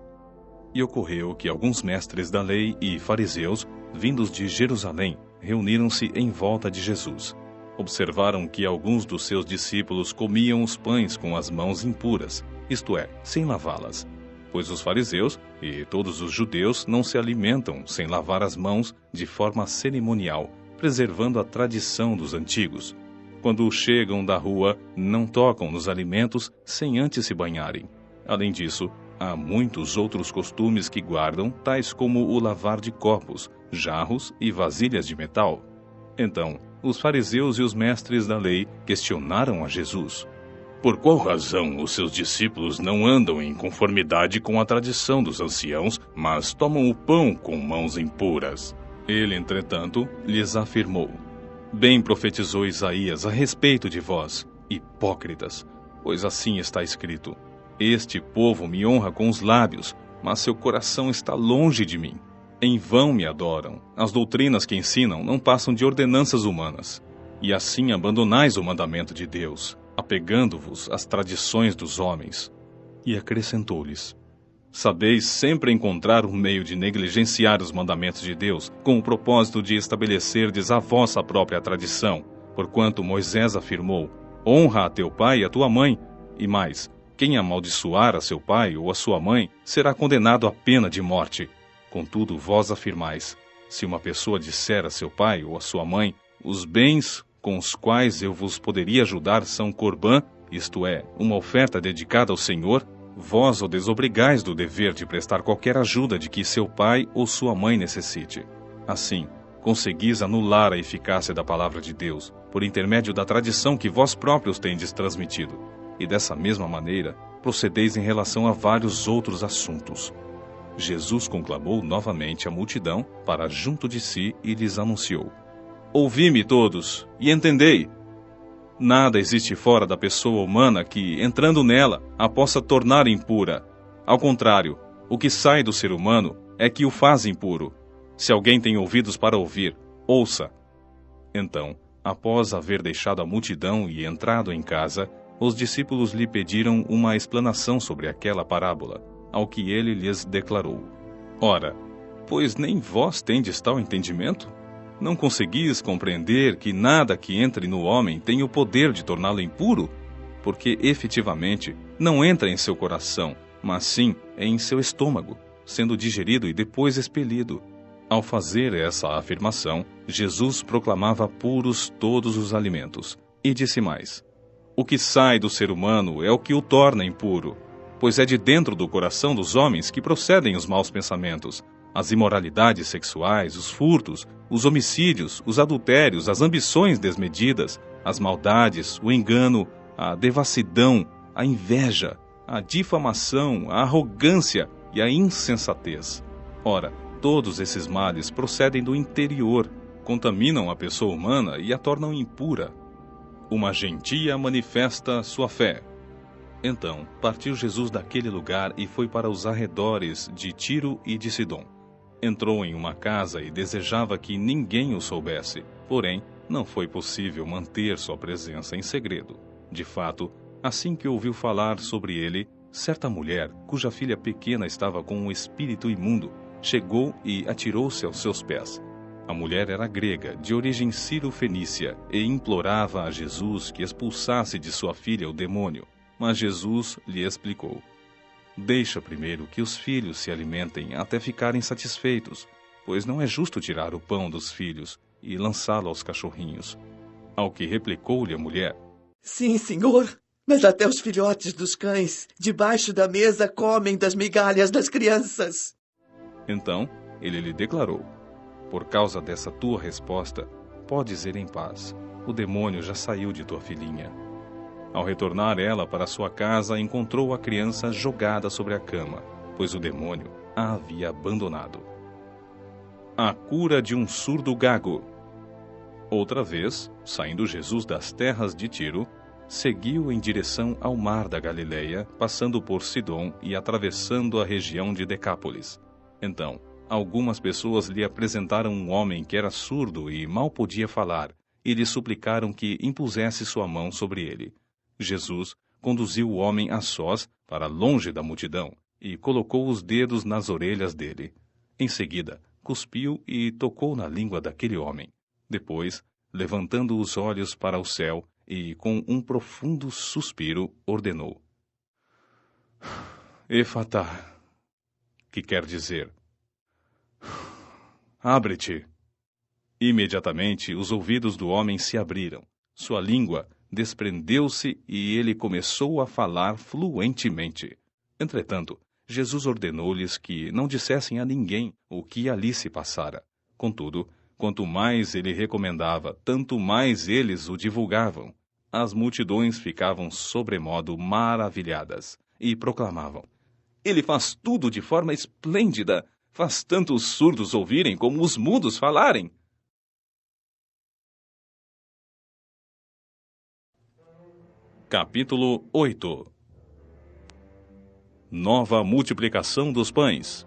E ocorreu que alguns mestres da lei e fariseus, vindos de Jerusalém, reuniram-se em volta de Jesus. Observaram que alguns dos seus discípulos comiam os pães com as mãos impuras, isto é, sem lavá-las, pois os fariseus e todos os judeus não se alimentam sem lavar as mãos de forma cerimonial, preservando a tradição dos antigos. Quando chegam da rua, não tocam nos alimentos sem antes se banharem. Além disso, há muitos outros costumes que guardam, tais como o lavar de copos, jarros e vasilhas de metal. Então, os fariseus e os mestres da lei questionaram a Jesus.
Por qual razão os seus discípulos não andam em conformidade com a tradição dos anciãos, mas tomam o pão com mãos impuras?
Ele, entretanto, lhes afirmou: Bem profetizou Isaías a respeito de vós, hipócritas, pois assim está escrito: Este povo me honra com os lábios, mas seu coração está longe de mim. Em vão me adoram. As doutrinas que ensinam não passam de ordenanças humanas. E assim abandonais o mandamento de Deus, apegando-vos às tradições dos homens. E acrescentou-lhes: Sabeis sempre encontrar um meio de negligenciar os mandamentos de Deus, com o propósito de estabelecerdes a vossa própria tradição, porquanto Moisés afirmou: Honra a teu pai e a tua mãe. E mais, quem amaldiçoar a seu pai ou a sua mãe será condenado à pena de morte. Contudo, vós afirmais: se uma pessoa disser a seu pai ou a sua mãe, os bens com os quais eu vos poderia ajudar são corbã, isto é, uma oferta dedicada ao Senhor, vós o desobrigais do dever de prestar qualquer ajuda de que seu pai ou sua mãe necessite. Assim, conseguis anular a eficácia da palavra de Deus, por intermédio da tradição que vós próprios tendes transmitido. E dessa mesma maneira, procedeis em relação a vários outros assuntos. Jesus conclamou novamente a multidão para junto de si e lhes anunciou: Ouvi-me todos, e entendei. Nada existe fora da pessoa humana que, entrando nela, a possa tornar impura. Ao contrário, o que sai do ser humano é que o faz impuro. Se alguém tem ouvidos para ouvir, ouça. Então, após haver deixado a multidão e entrado em casa, os discípulos lhe pediram uma explanação sobre aquela parábola, ao que ele lhes declarou: Ora, pois nem vós tendes tal entendimento? Não conseguis compreender que nada que entre no homem tem o poder de torná-lo impuro? Porque, efetivamente, não entra em seu coração, mas sim em seu estômago, sendo digerido e depois expelido. Ao fazer essa afirmação, Jesus proclamava puros todos os alimentos. E disse mais: O que sai do ser humano é o que o torna impuro, pois é de dentro do coração dos homens que procedem os maus pensamentos, as imoralidades sexuais, os furtos, os homicídios, os adultérios, as ambições desmedidas, as maldades, o engano, a devassidão, a inveja, a difamação, a arrogância e a insensatez. Ora, todos esses males procedem do interior, contaminam a pessoa humana e a tornam impura. Uma gentia manifesta sua fé. Então, partiu Jesus daquele lugar e foi para os arredores de Tiro e de Sidom. Entrou em uma casa e desejava que ninguém o soubesse, porém, não foi possível manter sua presença em segredo. De fato, assim que ouviu falar sobre ele, certa mulher, cuja filha pequena estava com um espírito imundo, chegou e atirou-se aos seus pés. A mulher era grega, de origem sírio-fenícia, e implorava a Jesus que expulsasse de sua filha o demônio. Mas Jesus lhe explicou: Deixa primeiro que os filhos se alimentem até ficarem satisfeitos, pois não é justo tirar o pão dos filhos e lançá-lo aos cachorrinhos. Ao que replicou-lhe a mulher:
Sim, senhor, mas até os filhotes dos cães, debaixo da mesa, comem das migalhas das crianças.
Então ele lhe declarou: Por causa dessa tua resposta, podes ir em paz. O demônio já saiu de tua filhinha. Ao retornar ela para sua casa, encontrou a criança jogada sobre a cama, pois o demônio a havia abandonado. A cura de um surdo gago. Outra vez, saindo Jesus das terras de Tiro, seguiu em direção ao mar da Galileia, passando por Sidom e atravessando a região de Decápolis. Então, algumas pessoas lhe apresentaram um homem que era surdo e mal podia falar, e lhe suplicaram que impusesse sua mão sobre ele. Jesus conduziu o homem a sós para longe da multidão e colocou os dedos nas orelhas dele. Em seguida, cuspiu e tocou na língua daquele homem. Depois, levantando os olhos para o céu e, com um profundo suspiro, ordenou: Efatá, que quer dizer: abre-te. Imediatamente os ouvidos do homem se abriram, sua língua desprendeu-se e ele começou a falar fluentemente. Entretanto, Jesus ordenou-lhes que não dissessem a ninguém o que ali se passara. Contudo, quanto mais ele recomendava, tanto mais eles o divulgavam. As multidões ficavam sobremodo maravilhadas e proclamavam: Ele faz tudo de forma esplêndida, faz tanto os surdos ouvirem como os mudos falarem. Capítulo 8. Nova multiplicação dos pães.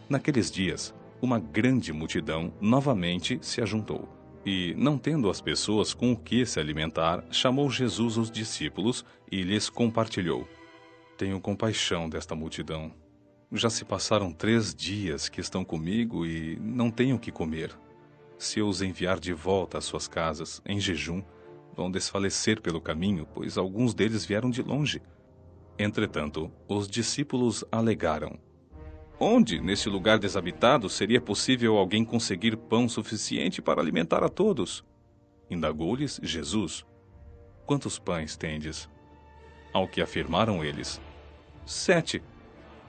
Naqueles dias, uma grande multidão novamente se ajuntou, e, não tendo as pessoas com o que se alimentar, chamou Jesus os discípulos e lhes compartilhou: Tenho compaixão desta multidão. Já se passaram 3 dias que estão comigo e não tenho o que comer. Se eu os enviar de volta às suas casas, em jejum, vão desfalecer pelo caminho, pois alguns deles vieram de longe. Entretanto, os discípulos alegaram: Onde, neste lugar desabitado, seria possível alguém conseguir pão suficiente para alimentar a todos? Indagou-lhes Jesus: Quantos pães tendes? Ao que afirmaram eles: 7.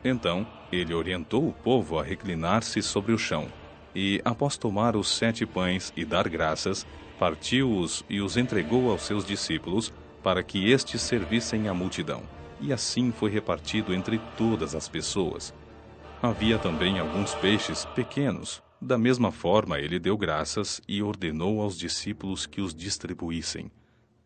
Então, ele orientou o povo a reclinar-se sobre o chão, e, após tomar os 7 pães e dar graças, partiu-os e os entregou aos seus discípulos, para que estes servissem à multidão. E assim foi repartido entre todas as pessoas. Havia também alguns peixes pequenos. Da mesma forma, ele deu graças e ordenou aos discípulos que os distribuíssem.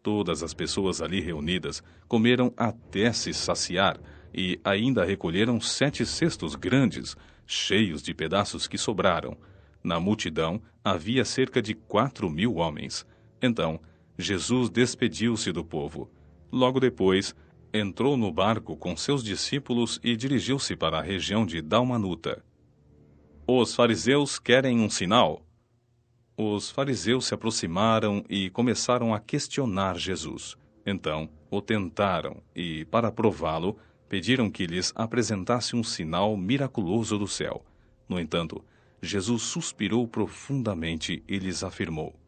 Todas as pessoas ali reunidas comeram até se saciar, e ainda recolheram 7 cestos grandes, cheios de pedaços que sobraram. Na multidão havia cerca de 4.000 homens. Então, Jesus despediu-se do povo. Logo depois, entrou no barco com seus discípulos e dirigiu-se para a região de Dalmanuta. Os fariseus querem um sinal. Os fariseus se aproximaram e começaram a questionar Jesus. Então, o tentaram e, para prová-lo, pediram que lhes apresentasse um sinal miraculoso do céu. No entanto, Jesus suspirou profundamente e lhes afirmou: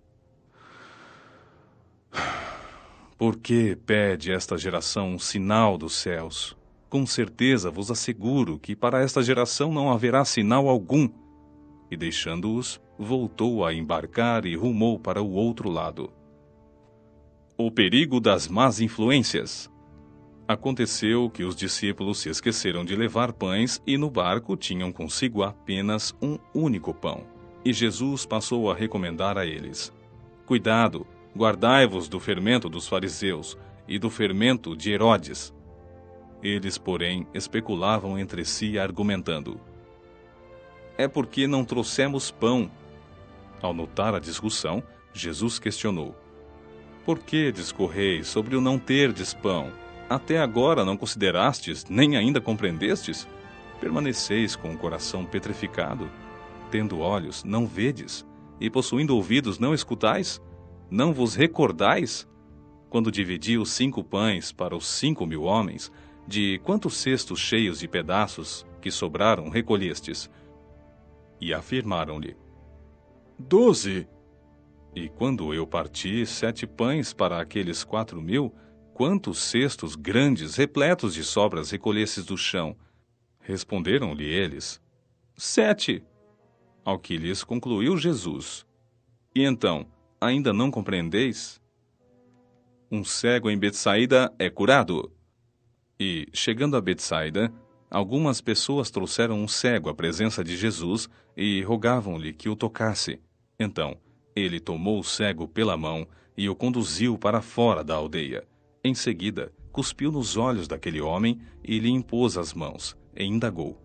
Por que pede esta geração um sinal dos céus? Com certeza vos asseguro que para esta geração não haverá sinal algum. E deixando-os, voltou a embarcar e rumou para o outro lado. O perigo das más influências. Aconteceu que os discípulos se esqueceram de levar pães e no barco tinham consigo apenas um único pão. E Jesus passou a recomendar a eles: Cuidado, guardai-vos do fermento dos fariseus e do fermento de Herodes. Eles, porém, especulavam entre si, argumentando: É porque não trouxemos pão. Ao notar a discussão, Jesus questionou: Por que discorreis sobre o não terdes pão? Até agora não considerastes, nem ainda compreendestes? Permaneceis com o coração petrificado? Tendo olhos, não vedes? E possuindo ouvidos, não escutais? Não vos recordais? Quando dividi os 5 pães para os 5.000 homens, de quantos cestos cheios de pedaços que sobraram recolhestes? E afirmaram-lhe: 12. E quando eu parti 7 pães para aqueles 4.000, quantos cestos grandes, repletos de sobras, recolhesses do chão? Responderam-lhe eles: 7. Ao que lhes concluiu Jesus: E então, ainda não compreendeis? Um cego em Betsaida é curado. E, chegando a Betsaida, algumas pessoas trouxeram um cego à presença de Jesus e rogavam-lhe que o tocasse. Então, ele tomou o cego pela mão e o conduziu para fora da aldeia. Em seguida, cuspiu nos olhos daquele homem e lhe impôs as mãos, e indagou: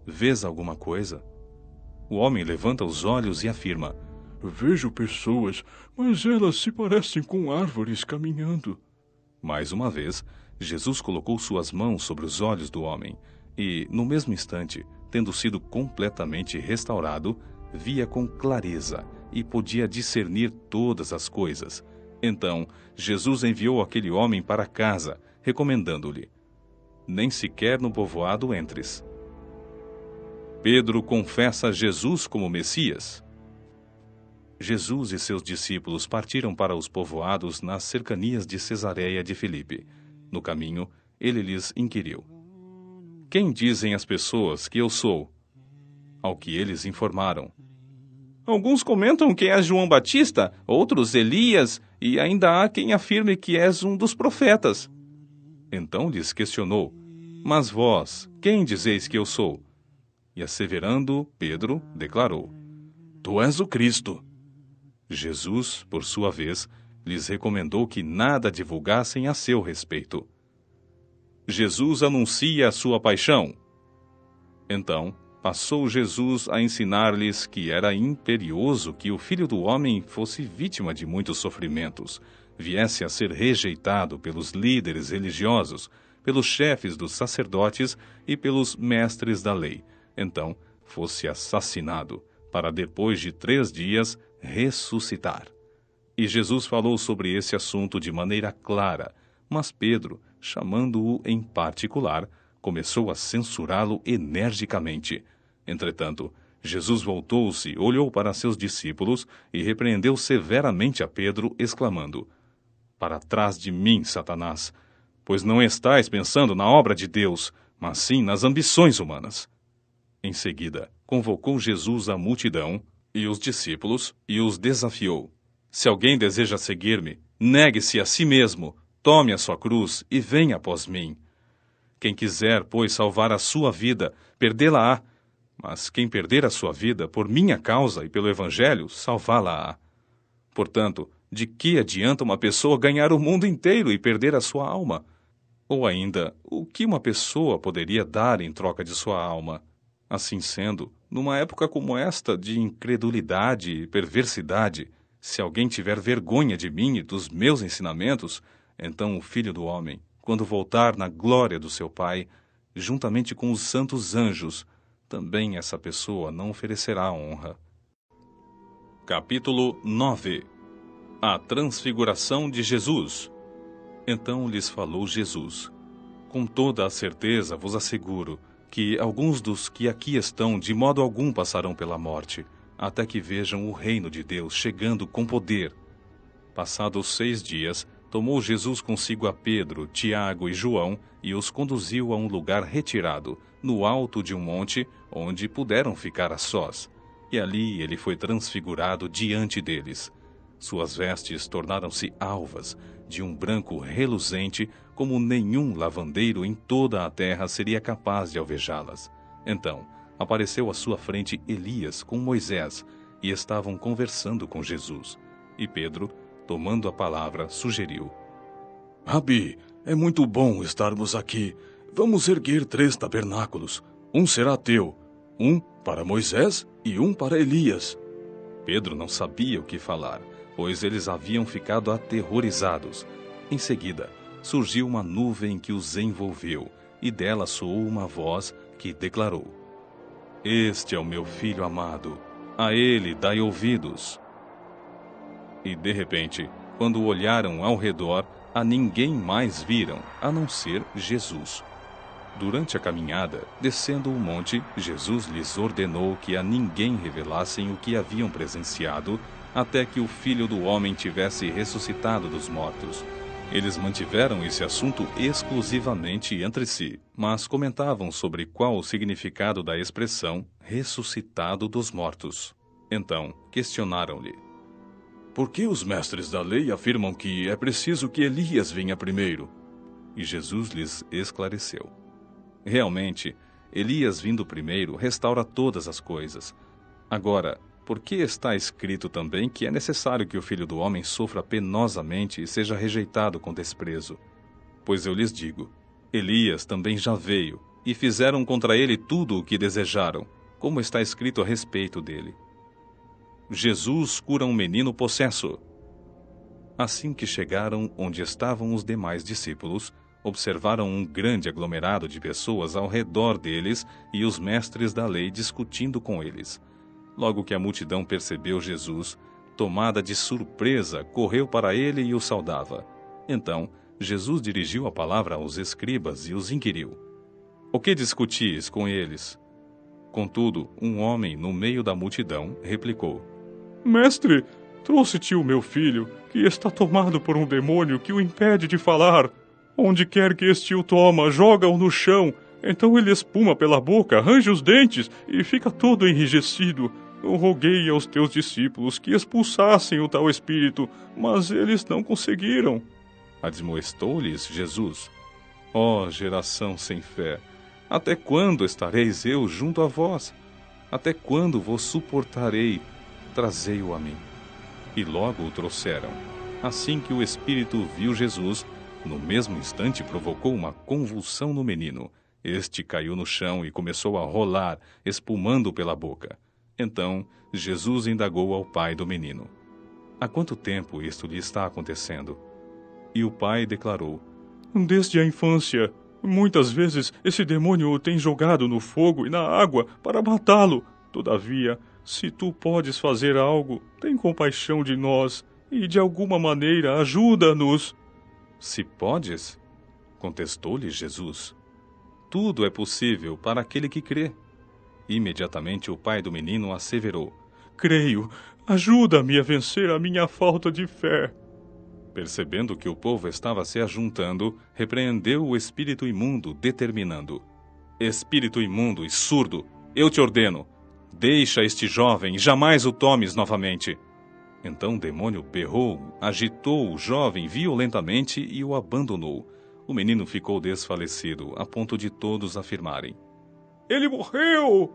Vês alguma coisa? O homem levanta os olhos e afirma: Vejo pessoas, mas elas se parecem com árvores caminhando. Mais uma vez, Jesus colocou suas mãos sobre os olhos do homem, e, no mesmo instante, tendo sido completamente restaurado, via com clareza e podia discernir todas as coisas. Então, Jesus enviou aquele homem para casa, recomendando-lhe: nem sequer no povoado entres. Pedro confessa Jesus como Messias. Jesus e seus discípulos partiram para os povoados nas cercanias de Cesareia de Filipe. No caminho, ele lhes inquiriu: quem dizem as pessoas que eu sou? Ao que eles informaram: alguns comentam que és João Batista, outros Elias, e ainda há quem afirme que és um dos profetas. Então lhes questionou: mas vós, quem dizeis que eu sou? E asseverando, Pedro declarou: tu és o Cristo. Jesus, por sua vez, lhes recomendou que nada divulgassem a seu respeito. Jesus anuncia a sua paixão. Então, passou Jesus a ensinar-lhes que era imperioso que o Filho do Homem fosse vítima de muitos sofrimentos, viesse a ser rejeitado pelos líderes religiosos, pelos chefes dos sacerdotes e pelos mestres da lei, então fosse assassinado, para depois de 3 dias ressuscitar. E Jesus falou sobre esse assunto de maneira clara, mas Pedro, chamando-o em particular, começou a censurá-lo energicamente. Entretanto, Jesus voltou-se, olhou para seus discípulos e repreendeu severamente a Pedro, exclamando: para trás de mim, Satanás, pois não estais pensando na obra de Deus, mas sim nas ambições humanas. Em seguida, convocou Jesus a multidão e os discípulos e os desafiou: se alguém deseja seguir-me, negue-se a si mesmo, tome a sua cruz e venha após mim. Quem quiser, pois, salvar a sua vida, perdê-la-á. Mas quem perder a sua vida por minha causa e pelo Evangelho, salvá-la-á. Portanto, de que adianta uma pessoa ganhar o mundo inteiro e perder a sua alma? Ou ainda, o que uma pessoa poderia dar em troca de sua alma? Assim sendo, numa época como esta de incredulidade e perversidade, se alguém tiver vergonha de mim e dos meus ensinamentos, então o Filho do Homem, quando voltar na glória do seu Pai, juntamente com os santos anjos, também essa pessoa não oferecerá honra. Capítulo 9. A transfiguração de Jesus. Então lhes falou Jesus: com toda a certeza vos asseguro que alguns dos que aqui estão de modo algum passarão pela morte, até que vejam o reino de Deus chegando com poder. Passados 6 dias, tomou Jesus consigo a Pedro, Tiago e João e os conduziu a um lugar retirado, no alto de um monte, onde puderam ficar a sós. E ali ele foi transfigurado diante deles. Suas vestes tornaram-se alvas, de um branco reluzente, como nenhum lavandeiro em toda a terra seria capaz de alvejá-las. Então, apareceu à sua frente Elias com Moisés, e estavam conversando com Jesus. E Pedro, tomando a palavra, sugeriu: Rabi, é muito bom estarmos aqui. Vamos erguer 3 tabernáculos. Um será teu, um para Moisés e um para Elias. Pedro não sabia o que falar, pois eles haviam ficado aterrorizados. Em seguida, surgiu uma nuvem que os envolveu, e dela soou uma voz que declarou: Este é o meu filho amado, a ele dai ouvidos. E de repente, quando olharam ao redor, a ninguém mais viram, a não ser Jesus. Durante a caminhada, descendo o monte, Jesus lhes ordenou que a ninguém revelassem o que haviam presenciado, até que o Filho do Homem tivesse ressuscitado dos mortos. Eles mantiveram esse assunto exclusivamente entre si, mas comentavam sobre qual o significado da expressão ressuscitado dos mortos. Então, questionaram-lhe: Por que os mestres da lei afirmam que é preciso que Elias venha primeiro? E Jesus lhes esclareceu: Realmente, Elias vindo primeiro restaura todas as coisas. Agora, por que está escrito também que é necessário que o Filho do Homem sofra penosamente e seja rejeitado com desprezo? Pois eu lhes digo, Elias também já veio, e fizeram contra ele tudo o que desejaram, como está escrito a respeito dele. Jesus cura um menino possesso. Assim que chegaram onde estavam os demais discípulos, observaram um grande aglomerado de pessoas ao redor deles e os mestres da lei discutindo com eles. Logo que a multidão percebeu Jesus, tomada de surpresa, correu para ele e o saudava. Então, Jesus dirigiu a palavra aos escribas e os inquiriu: O que discutis com eles? Contudo, um homem no meio da multidão replicou:
Mestre, trouxe-te o meu filho, que está tomado por um demônio que o impede de falar. Onde quer que este o toma, joga-o no chão. Então ele espuma pela boca, arranja os dentes e fica todo enrijecido. Eu roguei aos teus discípulos que expulsassem o tal espírito, mas eles não conseguiram.
Admoestou-lhes Jesus: Ó geração sem fé, até quando estareis eu junto a vós? Até quando vos suportarei? Trazei-o a mim. E logo o trouxeram. Assim que o espírito viu Jesus, no mesmo instante provocou uma convulsão no menino. Este caiu no chão e começou a rolar, espumando pela boca. Então, Jesus indagou ao pai do menino: Há quanto tempo isto lhe está acontecendo? E o pai declarou:
Desde a infância. Muitas vezes esse demônio o tem jogado no fogo e na água para matá-lo. Todavia, se tu podes fazer algo, tem compaixão de nós e, de alguma maneira, ajuda-nos.
Se podes, contestou-lhe Jesus, tudo é possível para aquele que crê. Imediatamente o pai do menino asseverou:
Creio, ajuda-me a vencer a minha falta de fé.
Percebendo que o povo estava se ajuntando, repreendeu o espírito imundo, determinando: Espírito imundo e surdo, eu te ordeno, deixa este jovem e jamais o tomes novamente. Então o demônio berrou, agitou o jovem violentamente e o abandonou. O menino ficou desfalecido, a ponto de todos afirmarem:
Ele morreu!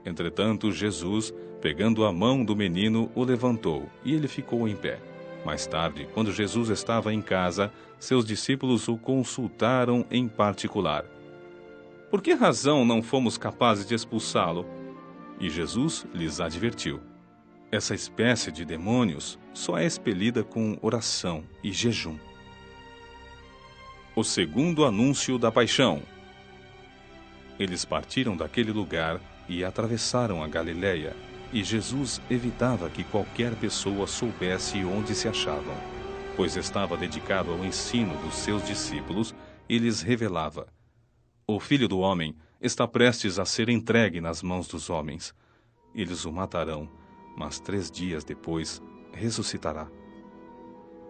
Entretanto, Jesus, pegando a mão do menino, o levantou, e ele ficou em pé. Mais tarde, quando Jesus estava em casa, seus discípulos o consultaram em particular: Por que razão não fomos capazes de expulsá-lo? E Jesus lhes advertiu: Essa espécie de demônios só é expelida com oração e jejum. O segundo anúncio da paixão. Eles partiram daquele lugar e atravessaram a Galiléia, e Jesus evitava que qualquer pessoa soubesse onde se achavam, pois estava dedicado ao ensino dos seus discípulos e lhes revelava: O Filho do Homem está prestes a ser entregue nas mãos dos homens. Eles o matarão, mas 3 dias depois ressuscitará.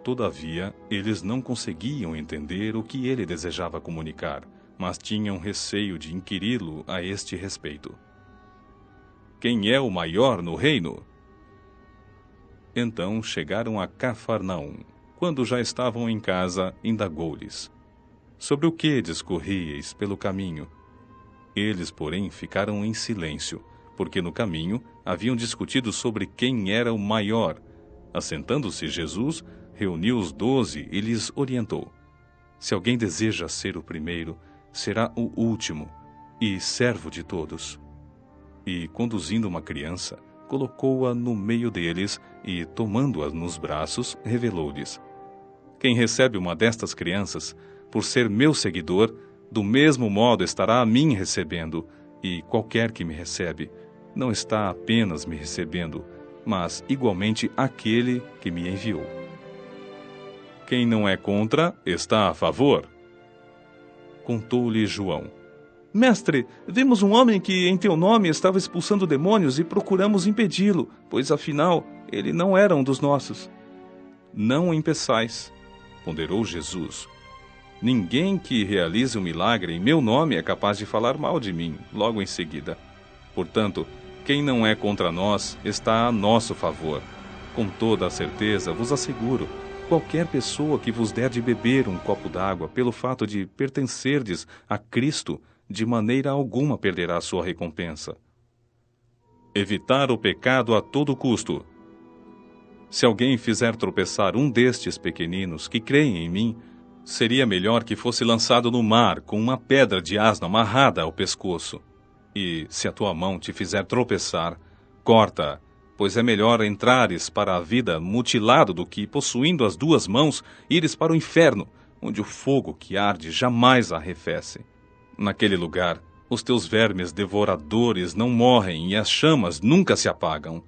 Todavia, eles não conseguiam entender o que ele desejava comunicar, mas tinham receio de inquiri-lo a este respeito: Quem é o maior no reino? Então chegaram a Cafarnaum. Quando já estavam em casa, indagou-lhes: Sobre o que discorríeis pelo caminho? Eles, porém, ficaram em silêncio, porque no caminho haviam discutido sobre quem era o maior. Assentando-se Jesus, reuniu os 12 e lhes orientou: Se alguém deseja ser o primeiro, será o último e servo de todos. E, conduzindo uma criança, colocou-a no meio deles e, tomando-a nos braços, revelou-lhes: Quem recebe uma destas crianças, por ser meu seguidor, do mesmo modo estará a mim recebendo, e qualquer que me recebe, não está apenas me recebendo, mas igualmente aquele que me enviou. Quem não é contra, está a favor. Contou-lhe João: Mestre, vimos um homem que em teu nome estava expulsando demônios e procuramos impedi-lo, pois afinal ele não era um dos nossos. Não o impeçais, ponderou Jesus. Ninguém que realize um milagre em meu nome é capaz de falar mal de mim logo em seguida. Portanto, quem não é contra nós está a nosso favor. Com toda a certeza vos asseguro: qualquer pessoa que vos der de beber um copo d'água pelo fato de pertencerdes a Cristo, de maneira alguma perderá sua recompensa. Evitar o pecado a todo custo. Se alguém fizer tropeçar um destes pequeninos que creem em mim, seria melhor que fosse lançado no mar com uma pedra de asno amarrada ao pescoço. E, se a tua mão te fizer tropeçar, corta-a, pois é melhor entrares para a vida mutilado do que, possuindo as 2 mãos, ires para o inferno, onde o fogo que arde jamais arrefece. Naquele lugar, os teus vermes devoradores não morrem e as chamas nunca se apagam.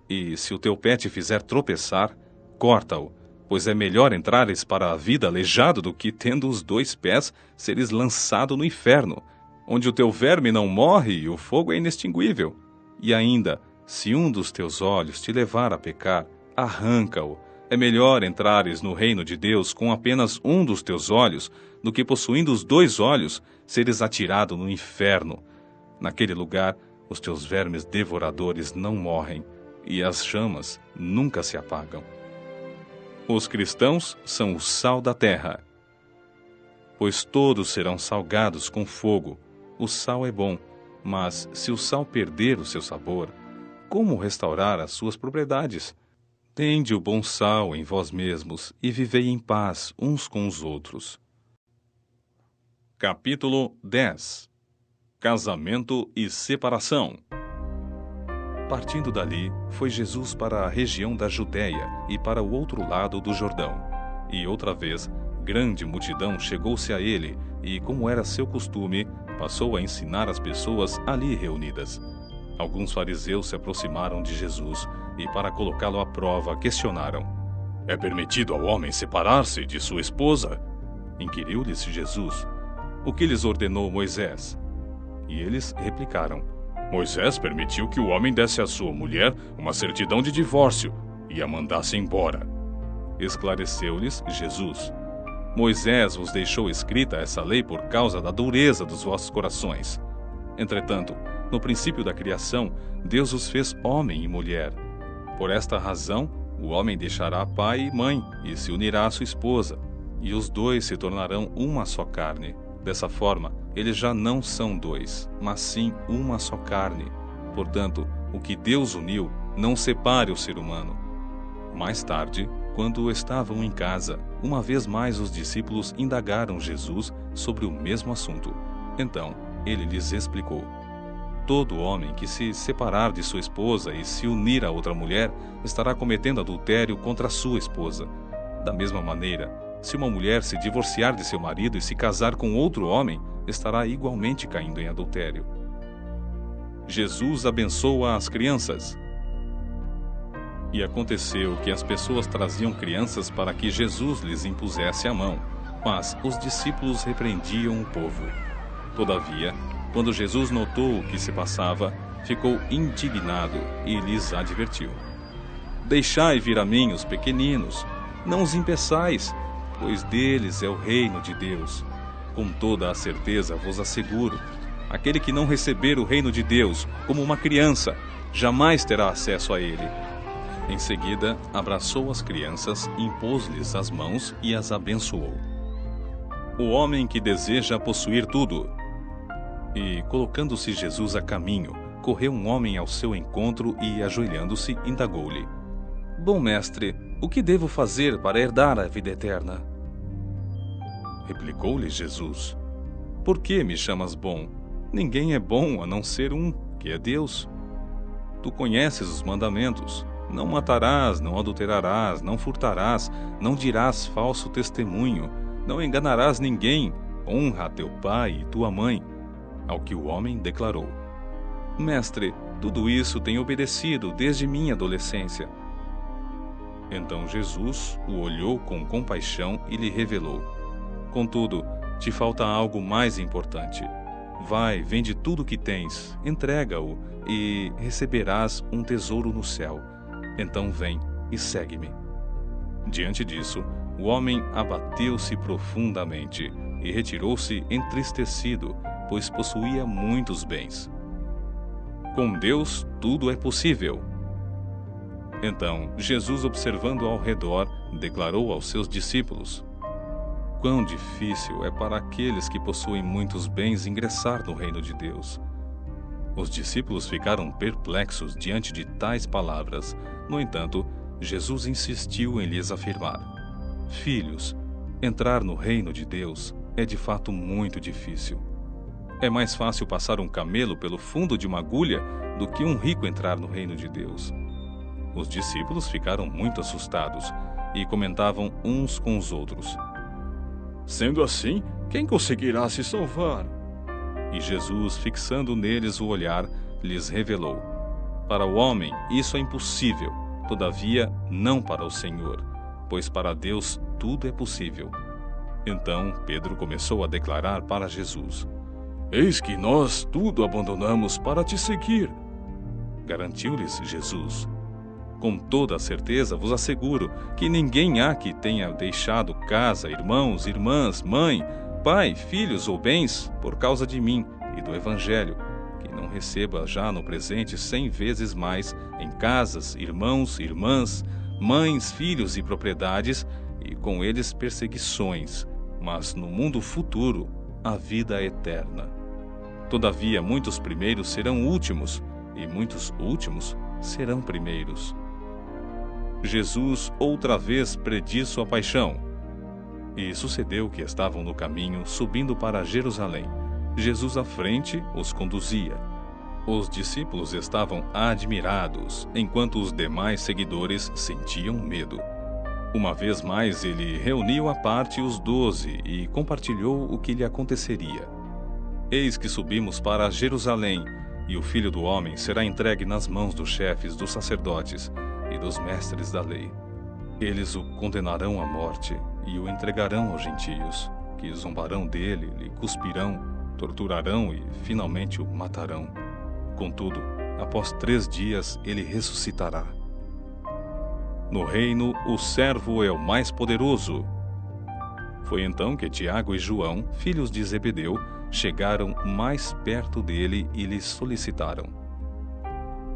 E se o teu pé te fizer tropeçar, corta-o, pois é melhor entrares para a vida aleijado do que, tendo os 2 pés, seres lançado no inferno, onde o teu verme não morre e o fogo é inextinguível. E ainda, se um dos teus olhos te levar a pecar, arranca-o. É melhor entrares no reino de Deus com apenas um dos teus olhos, do que possuindo os 2 olhos, seres atirado no inferno. Naquele lugar, os teus vermes devoradores não morrem, e as chamas nunca se apagam. Os cristãos são o sal da terra. Pois todos serão salgados com fogo. O sal é bom, mas se o sal perder o seu sabor, como restaurar as suas propriedades? Tende o bom sal em vós mesmos e vivei em paz uns com os outros. Capítulo 10. Casamento e separação. Partindo dali, foi Jesus para a região da Judéia e para o outro lado do Jordão. E outra vez, grande multidão chegou-se a ele e, como era seu costume, passou a ensinar as pessoas ali reunidas. Alguns fariseus se aproximaram de Jesus e, para colocá-lo à prova, questionaram:
É permitido ao homem separar-se de sua esposa?
Inquiriu-lhes Jesus: O que lhes ordenou Moisés? E eles replicaram:
Moisés permitiu que o homem desse à sua mulher uma certidão de divórcio e a mandasse embora.
Esclareceu-lhes Jesus: Moisés vos deixou escrita essa lei por causa da dureza dos vossos corações. Entretanto, no princípio da criação, Deus os fez homem e mulher. Por esta razão, o homem deixará pai e mãe e se unirá à sua esposa, e os 2 se tornarão uma só carne. Dessa forma, eles já não são 2, mas sim uma só carne. Portanto, o que Deus uniu, não separe o ser humano. Mais tarde, quando estavam em casa, uma vez mais os discípulos indagaram Jesus sobre o mesmo assunto. Então, ele lhes explicou: Todo homem que se separar de sua esposa e se unir a outra mulher estará cometendo adultério contra a sua esposa. Da mesma maneira, se uma mulher se divorciar de seu marido e se casar com outro homem, estará igualmente caindo em adultério. Jesus abençoa as crianças. E aconteceu que as pessoas traziam crianças para que Jesus lhes impusesse a mão, mas os discípulos repreendiam o povo. Todavia, quando Jesus notou o que se passava, ficou indignado e lhes advertiu: Deixai vir a mim os pequeninos, não os impeçais, pois deles é o reino de Deus. Com toda a certeza vos asseguro, aquele que não receber o reino de Deus como uma criança, jamais terá acesso a ele. Em seguida, abraçou as crianças, impôs-lhes as mãos e as abençoou. O homem que deseja possuir tudo. E, colocando-se Jesus a caminho, correu um homem ao seu encontro e, ajoelhando-se, indagou-lhe: Bom mestre, o que devo fazer para herdar a vida eterna? Replicou-lhe Jesus: Por que me chamas bom? Ninguém é bom a não ser um, que é Deus. Tu conheces os mandamentos: Não matarás, não adulterarás, não furtarás, não dirás falso testemunho, não enganarás ninguém, honra a teu pai e tua mãe. Ao que o homem declarou: Mestre, tudo isso tenho obedecido desde minha adolescência. Então Jesus o olhou com compaixão e lhe revelou: Contudo, te falta algo mais importante. Vai, vende tudo o que tens, entrega-o e receberás um tesouro no céu. Então vem e segue-me. Diante disso, o homem abateu-se profundamente e retirou-se entristecido, pois possuía muitos bens. Com Deus tudo é possível. Então, Jesus, observando ao redor, declarou aos seus discípulos: Quão difícil é para aqueles que possuem muitos bens ingressar no reino de Deus. Os discípulos ficaram perplexos diante de tais palavras. No entanto, Jesus insistiu em lhes afirmar: Filhos, entrar no reino de Deus é de fato muito difícil. É mais fácil passar um camelo pelo fundo de uma agulha do que um rico entrar no reino de Deus. Os discípulos ficaram muito assustados e comentavam uns com os outros:
Sendo assim, quem conseguirá se salvar?
E Jesus, fixando neles o olhar, lhes revelou: para o homem isso é impossível, todavia não para o Senhor, pois para Deus tudo é possível. Então Pedro começou a declarar para Jesus:
Eis que nós tudo abandonamos para te seguir.
Garantiu-lhes Jesus: com toda a certeza vos asseguro que ninguém há que tenha deixado casa, irmãos, irmãs, mãe, pai, filhos ou bens, por causa de mim e do Evangelho, que não receba já no presente 100 vezes mais em casas, irmãos, irmãs, mães, filhos e propriedades, e com eles perseguições, mas no mundo futuro a vida eterna. Todavia muitos primeiros serão últimos, e muitos últimos serão primeiros. Jesus outra vez prediz sua paixão. E sucedeu que estavam no caminho, subindo para Jerusalém. Jesus à frente os conduzia. Os discípulos estavam admirados, enquanto os demais seguidores sentiam medo. Uma vez mais ele reuniu à parte os 12 e compartilhou o que lhe aconteceria. Eis que subimos para Jerusalém, e o Filho do Homem será entregue nas mãos dos chefes dos sacerdotes e dos mestres da lei. Eles o condenarão à morte e o entregarão aos gentios, que zombarão dele, lhe cuspirão, torturarão e finalmente o matarão. Contudo, após 3 dias ele ressuscitará. No reino, o servo é o mais poderoso. Foi então que Tiago e João, filhos de Zebedeu, chegaram mais perto dele e lhe solicitaram: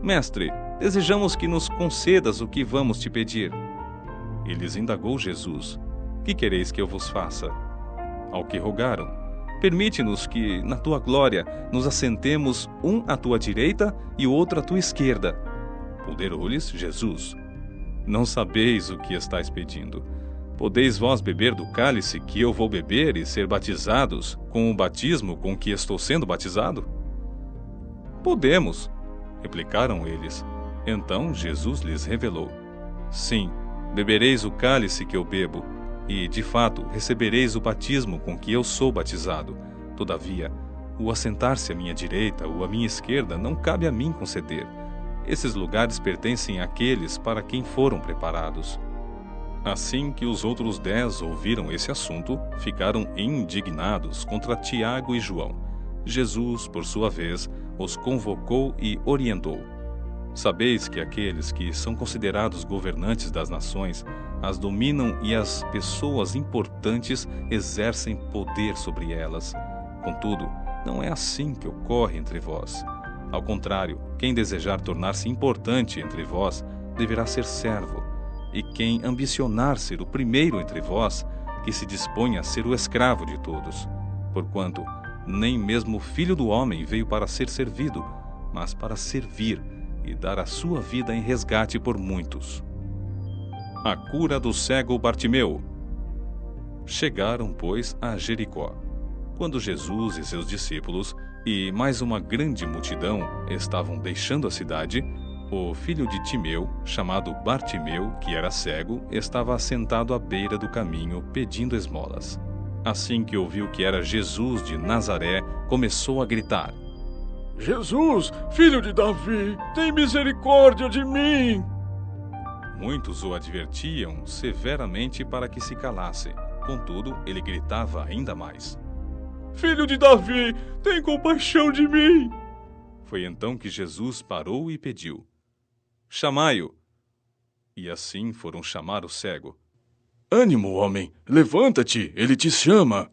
Mestre, desejamos que nos concedas o que vamos te pedir. E lhes indagou Jesus: Que quereis que eu vos faça? Ao que rogaram: Permite-nos que, na tua glória, nos assentemos um à tua direita e o outro à tua esquerda. Ponderou-lhes Jesus: Não sabeis o que estáis pedindo. Podeis vós beber do cálice que eu vou beber e ser batizados com o batismo com que estou sendo batizado? Podemos, replicaram eles. Então Jesus lhes revelou: Sim, bebereis o cálice que eu bebo, e, de fato, recebereis o batismo com que eu sou batizado. Todavia, o assentar-se à minha direita ou à minha esquerda não cabe a mim conceder. Esses lugares pertencem àqueles para quem foram preparados. Assim que os outros 10 ouviram esse assunto, ficaram indignados contra Tiago e João. Jesus, por sua vez, os convocou e orientou: Sabeis que aqueles que são considerados governantes das nações as dominam e as pessoas importantes exercem poder sobre elas. Contudo, não é assim que ocorre entre vós. Ao contrário, quem desejar tornar-se importante entre vós deverá ser servo, e quem ambicionar ser o primeiro entre vós, que se disponha a ser o escravo de todos. Porquanto, nem mesmo o Filho do Homem veio para ser servido, mas para servir e dar a sua vida em resgate por muitos. A cura do cego Bartimeu. Chegaram, pois, a Jericó. Quando Jesus e seus discípulos e mais uma grande multidão estavam deixando a cidade, o filho de Timeu, chamado Bartimeu, que era cego, estava assentado à beira do caminho pedindo esmolas. Assim que ouviu que era Jesus de Nazaré, começou a gritar:
Jesus, filho de Davi, tem misericórdia de mim!
Muitos o advertiam severamente para que se calasse. Contudo, ele gritava ainda mais:
Filho de Davi, tem compaixão de mim!
Foi então que Jesus parou e pediu: Chamai-o. E assim foram chamar o cego.
Ânimo, homem, levanta-te, ele te chama.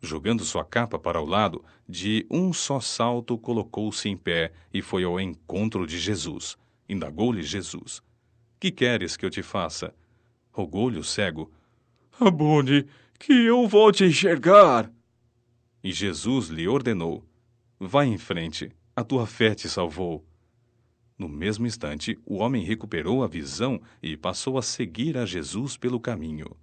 Jogando sua capa para o lado, de um só salto colocou-se em pé e foi ao encontro de Jesus. Indagou-lhe Jesus: Que queres que eu te faça? Rogou-lhe o cego:
Rabone, que eu volte a enxergar.
E Jesus lhe ordenou: Vai em frente, a tua fé te salvou. No mesmo instante, o homem recuperou a visão e passou a seguir a Jesus pelo caminho.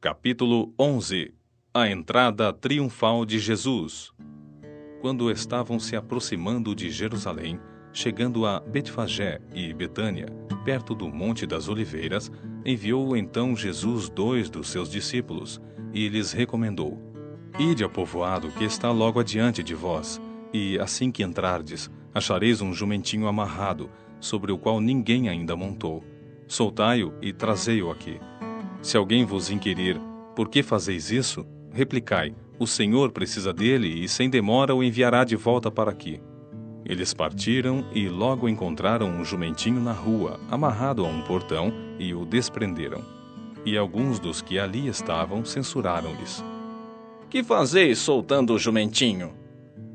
Capítulo 11. A entrada triunfal de Jesus. Quando estavam se aproximando de Jerusalém, chegando a Betfagé e Betânia, perto do Monte das Oliveiras, Enviou então Jesus 2 dos seus discípulos e lhes recomendou: Ide ao povoado que está logo adiante de vós, e assim que entrardes, achareis um jumentinho amarrado, sobre o qual ninguém ainda montou. Soltai-o e trazei-o aqui. Se alguém vos inquirir, por que fazeis isso? Replicai: o Senhor precisa dele e sem demora o enviará de volta para aqui. Eles partiram e logo encontraram um jumentinho na rua, amarrado a um portão, e o desprenderam. E alguns dos que ali estavam censuraram-lhes:
Que fazeis soltando o jumentinho?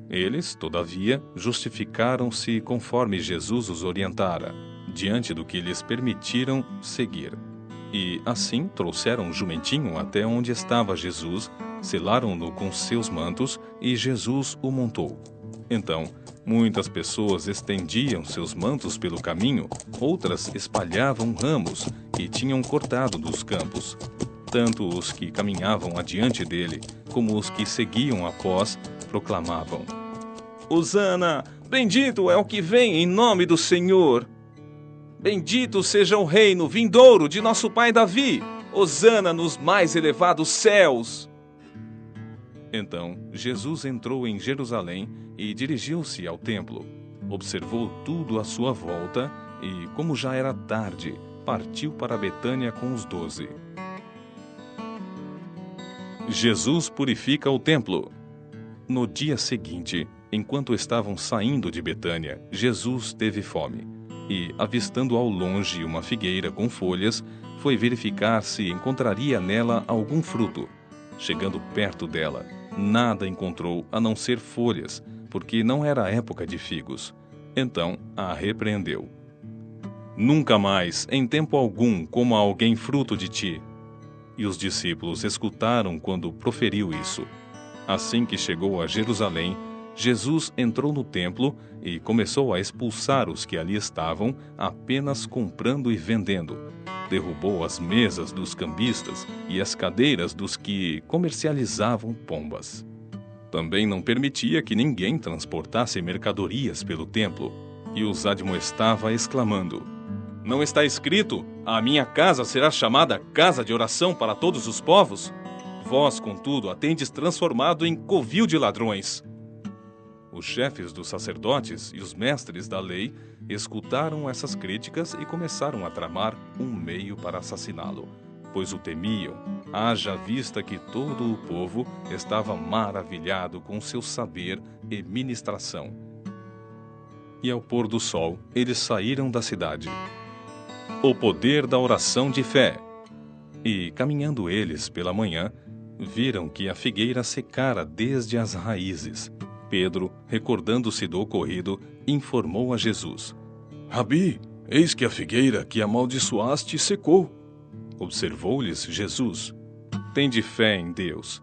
Eles, todavia, justificaram-se conforme Jesus os orientara, diante do que lhes permitiram seguir. E, assim, trouxeram o jumentinho até onde estava Jesus, selaram-no com seus mantos, e Jesus o montou. Então, muitas pessoas estendiam seus mantos pelo caminho, outras espalhavam ramos que tinham cortado dos campos. Tanto os que caminhavam adiante dele, como os que seguiam após, proclamavam: Hosana, bendito é o que vem em nome do Senhor. Bendito seja o reino vindouro de nosso pai Davi. Hosana nos mais elevados céus. Então, Jesus entrou em Jerusalém e dirigiu-se ao templo. Observou tudo à sua volta e, como já era tarde, partiu para Betânia com os 12. Jesus purifica o templo. No dia seguinte, enquanto estavam saindo de Betânia, Jesus teve fome. E, avistando ao longe uma figueira com folhas, foi verificar se encontraria nela algum fruto. Chegando perto dela, nada encontrou a não ser folhas, porque não era época de figos. Então a repreendeu: Nunca mais, em tempo algum, coma alguém fruto de ti. E os discípulos escutaram quando proferiu isso. Assim que chegou a Jerusalém, Jesus entrou no templo e começou a expulsar os que ali estavam, apenas comprando e vendendo. Derrubou as mesas dos cambistas e as cadeiras dos que comercializavam pombas. Também não permitia que ninguém transportasse mercadorias pelo templo, e os admoestava exclamando: Não está escrito: a minha casa será chamada casa de oração para todos os povos? Vós, contudo, a tendes transformado em covil de ladrões. Os chefes dos sacerdotes e os mestres da lei escutaram essas críticas e começaram a tramar um meio para assassiná-lo, pois o temiam, haja vista que todo o povo estava maravilhado com seu saber e ministração. E ao pôr do sol, eles saíram da cidade. O poder da oração de fé. E, caminhando eles pela manhã, viram que a figueira secara desde as raízes. Pedro, recordando-se do ocorrido, informou a Jesus:
Rabi, eis que a figueira que amaldiçoaste secou.
Observou-lhes Jesus: Tende fé em Deus.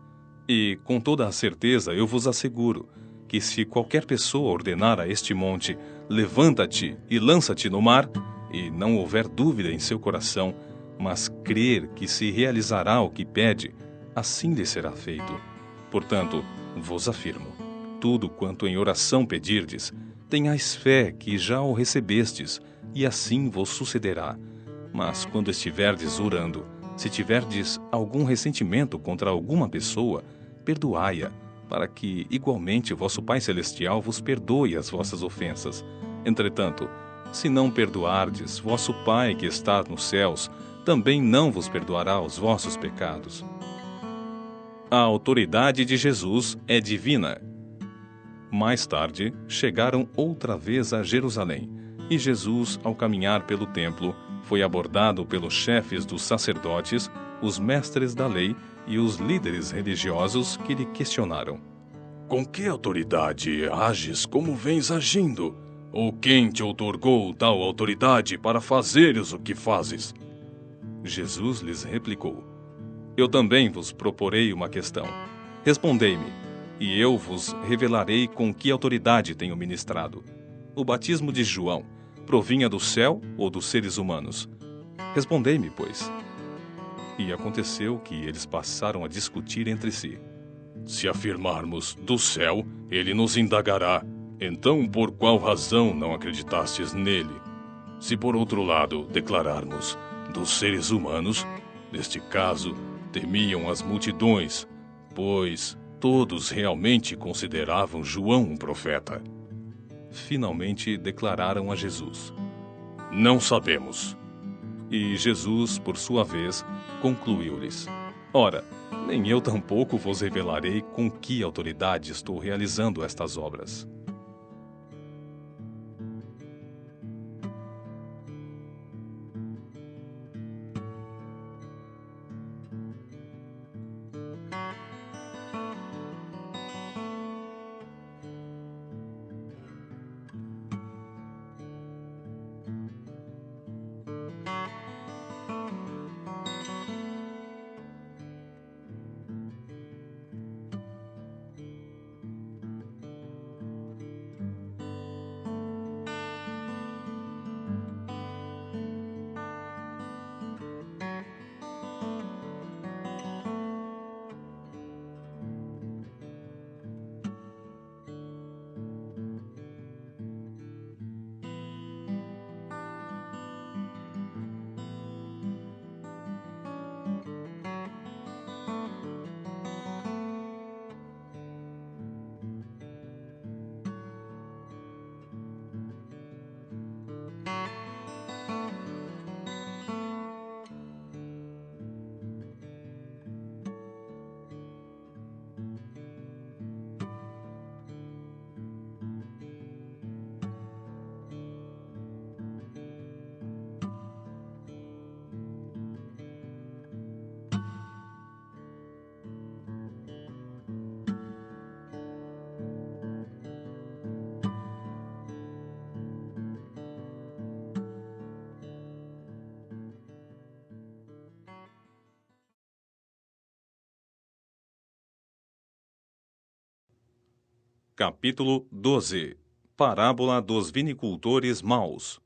E, com toda a certeza, eu vos asseguro que se qualquer pessoa ordenar a este monte: levanta-te e lança-te no mar, e não houver dúvida em seu coração, mas crer que se realizará o que pede, assim lhe será feito. Portanto, vos afirmo: tudo quanto em oração pedirdes, tenhais fé que já o recebestes, e assim vos sucederá. Mas quando estiverdes orando, se tiverdes algum ressentimento contra alguma pessoa, perdoai-a, para que igualmente vosso Pai Celestial vos perdoe as vossas ofensas. Entretanto, se não perdoardes, vosso Pai que está nos céus também não vos perdoará os vossos pecados. A autoridade de Jesus é divina. Mais tarde, chegaram outra vez a Jerusalém, e Jesus, ao caminhar pelo templo, foi abordado pelos chefes dos sacerdotes, os mestres da lei e os líderes religiosos que lhe questionaram:
Com que autoridade ages como vens agindo? Ou quem te outorgou tal autoridade para fazeres o que fazes?
Jesus lhes replicou: Eu também vos proporei uma questão. Respondei-me, e eu vos revelarei com que autoridade tenho ministrado. O batismo de João provinha do céu ou dos seres humanos? Respondei-me, pois. E aconteceu que eles passaram a discutir entre si.
Se afirmarmos do céu, ele nos indagará: então por qual razão não acreditastes nele? Se por outro lado declararmos: dos seres humanos, neste caso, temiam as multidões, pois todos realmente consideravam João um profeta.
Finalmente declararam a Jesus.
Não sabemos.
E Jesus, por sua vez, concluiu-lhes: Ora, nem eu tampouco vos revelarei com que autoridade estou realizando estas obras. Capítulo 12. Parábola dos vinicultores maus.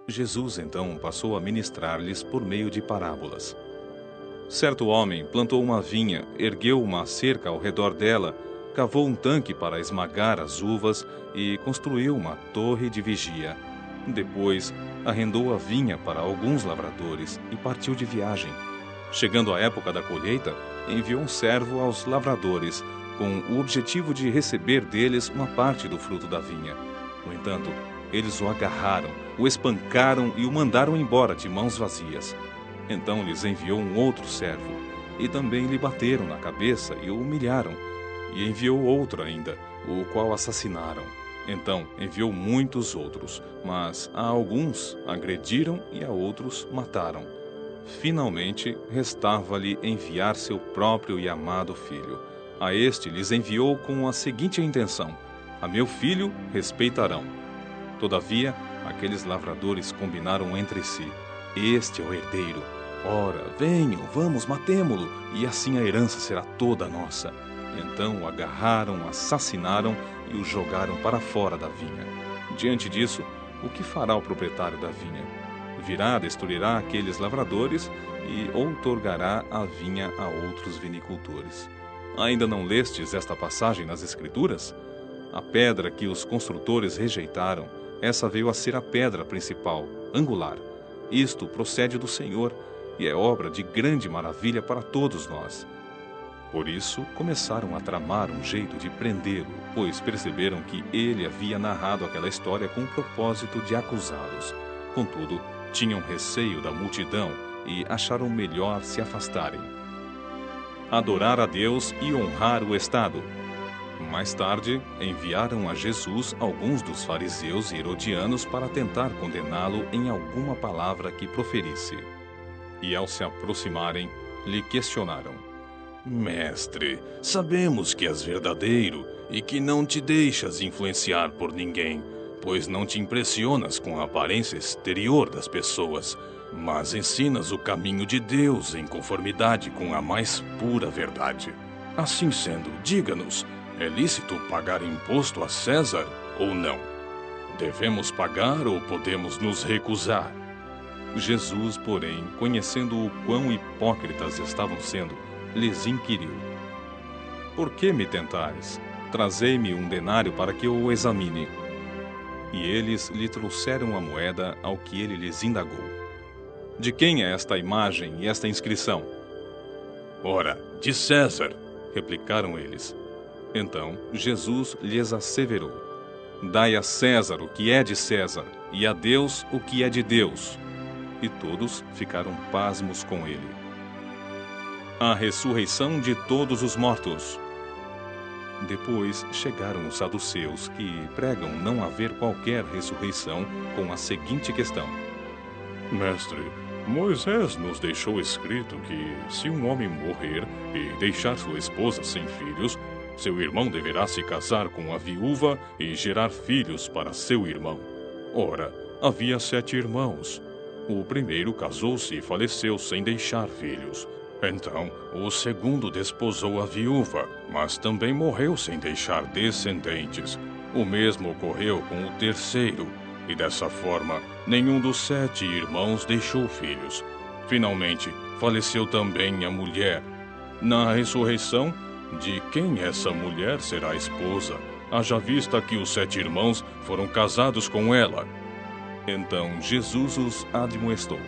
Jesus então passou a ministrar-lhes por meio de parábolas. Certo homem plantou uma vinha, ergueu uma cerca ao redor dela, cavou um tanque para esmagar as uvas e construiu uma torre de vigia. Depois, arrendou a vinha para alguns lavradores e partiu de viagem. Chegando a época da colheita, enviou um servo aos lavradores, com o objetivo de receber deles uma parte do fruto da vinha. No entanto, eles o agarraram, o espancaram e o mandaram embora de mãos vazias. Então lhes enviou um outro servo, e também lhe bateram na cabeça e o humilharam. E enviou outro ainda, o qual assassinaram. Então enviou muitos outros, mas a alguns agrediram e a outros mataram. Finalmente, restava-lhe enviar seu próprio e amado filho. A este lhes enviou com a seguinte intenção: a meu filho respeitarão. Todavia, aqueles lavradores combinaram entre si: este é o herdeiro. Ora, venham, vamos, matemo-lo, e assim a herança será toda nossa. Então o agarraram, assassinaram e o jogaram para fora da vinha. Diante disso, o que fará o proprietário da vinha? Virá, destruirá aqueles lavradores e outorgará a vinha a outros vinicultores. Ainda não lestes esta passagem nas Escrituras? A pedra que os construtores rejeitaram, essa veio a ser a pedra principal, angular. Isto procede do Senhor e é obra de grande maravilha para todos nós. Por isso, começaram a tramar um jeito de prendê-lo, pois perceberam que ele havia narrado aquela história com o propósito de acusá-los. Contudo, tinham receio da multidão e acharam melhor se afastarem. Adorar a Deus e honrar o Estado. Mais tarde, enviaram a Jesus alguns dos fariseus e herodianos para tentar condená-lo em alguma palavra que proferisse. E ao se aproximarem, lhe questionaram:
Mestre, sabemos que és verdadeiro e que não te deixas influenciar por ninguém, pois não te impressionas com a aparência exterior das pessoas, mas ensinas o caminho de Deus em conformidade com a mais pura verdade. Assim sendo, diga-nos, é lícito pagar imposto a César ou não? Devemos pagar ou podemos nos recusar?
Jesus, porém, conhecendo o quão hipócritas estavam sendo, lhes inquiriu: Por que me tentais? Trazei-me um denário para que eu o examine. E eles lhe trouxeram a moeda, ao que ele lhes indagou: De quem é esta imagem e esta inscrição?
Ora, de César,
replicaram eles. Então Jesus lhes asseverou: Dai a César o que é de César, e a Deus o que é de Deus. E todos ficaram pasmos com ele. A ressurreição de todos os mortos. Depois chegaram os saduceus, que pregam não haver qualquer ressurreição, com a seguinte questão:
Mestre, Moisés nos deixou escrito que, se um homem morrer e deixar sua esposa sem filhos, seu irmão deverá se casar com a viúva e gerar filhos para seu irmão. Ora, havia 7 irmãos. O primeiro casou-se e faleceu sem deixar filhos. Então, o segundo desposou a viúva, mas também morreu sem deixar descendentes. O mesmo ocorreu com o terceiro, e dessa forma, nenhum dos 7 irmãos deixou filhos. Finalmente, faleceu também a mulher. Na ressurreição, de quem essa mulher será esposa, haja vista que os 7 irmãos foram casados com ela?
Então Jesus os admoestou: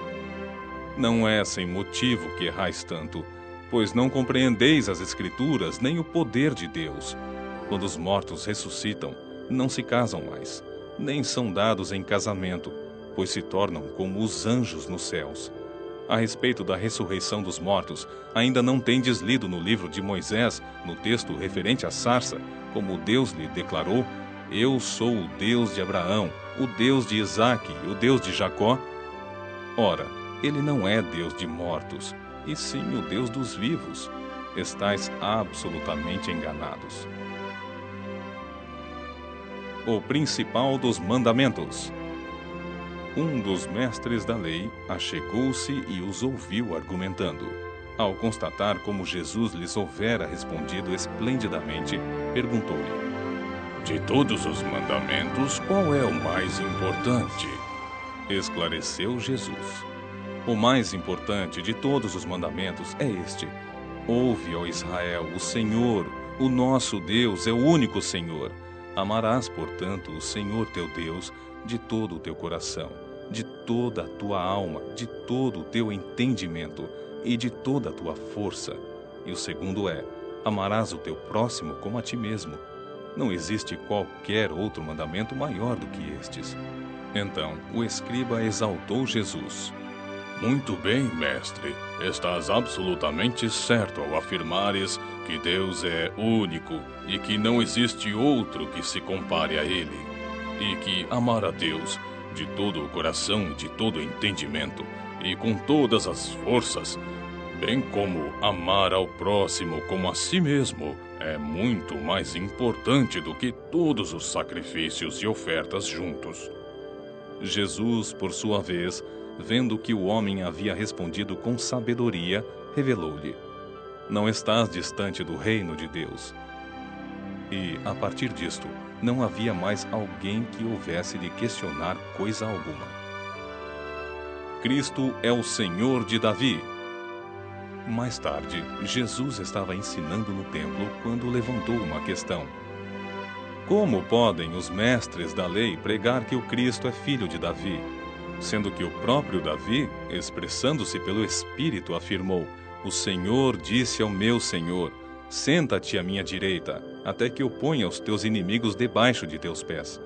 Não é sem motivo que errais tanto, pois não compreendeis as Escrituras nem o poder de Deus. Quando os mortos ressuscitam, não se casam mais, nem são dados em casamento, pois se tornam como os anjos nos céus. A respeito da ressurreição dos mortos, ainda não tendes lido no livro de Moisés, no texto referente à sarça, como Deus lhe declarou: Eu sou o Deus de Abraão, o Deus de Isaque, o Deus de Jacó? Ora, ele não é Deus de mortos, e sim o Deus dos vivos. Estais absolutamente enganados. O principal dos mandamentos. Um dos mestres da lei achegou-se e os ouviu argumentando. Ao constatar como Jesus lhes houvera respondido esplendidamente, perguntou-lhe:
De todos os mandamentos, qual é o mais importante?
Esclareceu Jesus: O mais importante de todos os mandamentos é este: Ouve, ó Israel, o Senhor, o nosso Deus, é o único Senhor. Amarás, portanto, o Senhor teu Deus de todo o teu coração, de toda a tua alma, de todo o teu entendimento e de toda a tua força. E o segundo é: amarás o teu próximo como a ti mesmo. Não existe qualquer outro mandamento maior do que estes. Então o escriba exaltou Jesus:
Muito bem, mestre. Estás absolutamente certo ao afirmares que Deus é único e que não existe outro que se compare a Ele, e que amar a Deus de todo o coração e de todo o entendimento e com todas as forças, bem como amar ao próximo como a si mesmo, é muito mais importante do que todos os sacrifícios e ofertas juntos.
Jesus, por sua vez, vendo que o homem havia respondido com sabedoria, revelou-lhe: Não estás distante do reino de Deus. E, a partir disto, não havia mais alguém que houvesse de questionar coisa alguma. Cristo é o Senhor de Davi. Mais tarde, Jesus estava ensinando no templo quando levantou uma questão: Como podem os mestres da lei pregar que o Cristo é filho de Davi, sendo que o próprio Davi, expressando-se pelo Espírito, afirmou: O Senhor disse ao meu Senhor: Senta-te à minha direita, até que eu ponha os teus inimigos debaixo de teus pés.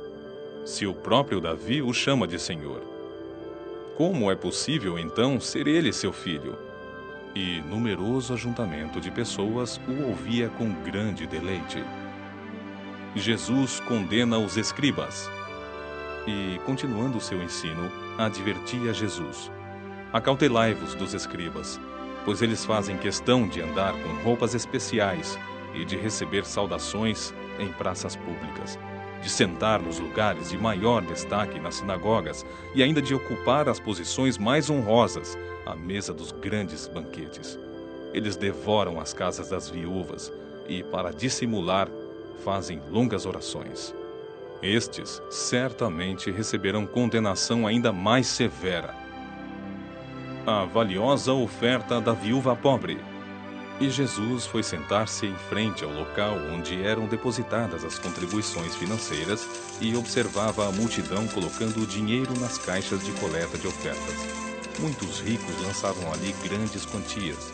Se o próprio Davi o chama de Senhor, como é possível, então, ser ele seu filho? E numeroso ajuntamento de pessoas o ouvia com grande deleite. Jesus condena os escribas. E, continuando seu ensino, advertia Jesus: Acautelai-vos dos escribas, pois eles fazem questão de andar com roupas especiais e de receber saudações em praças públicas, de sentar nos lugares de maior destaque nas sinagogas e ainda de ocupar as posições mais honrosas à mesa dos grandes banquetes. Eles devoram as casas das viúvas e, para dissimular, fazem longas orações. Estes certamente receberão condenação ainda mais severa. A valiosa oferta da viúva pobre. E Jesus foi sentar-se em frente ao local onde eram depositadas as contribuições financeiras e observava a multidão colocando o dinheiro nas caixas de coleta de ofertas. Muitos ricos lançavam ali grandes quantias.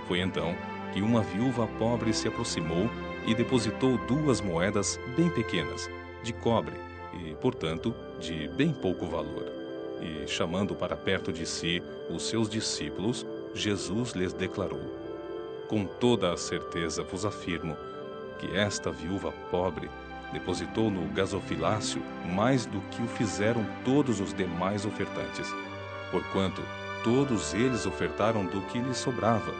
Foi então que uma viúva pobre se aproximou e depositou 2 moedas bem pequenas, de cobre e, portanto, de bem pouco valor. E, chamando para perto de si os seus discípulos, Jesus lhes declarou: com toda a certeza vos afirmo que esta viúva pobre depositou no gasofilácio mais do que o fizeram todos os demais ofertantes, porquanto todos eles ofertaram do que lhes sobrava.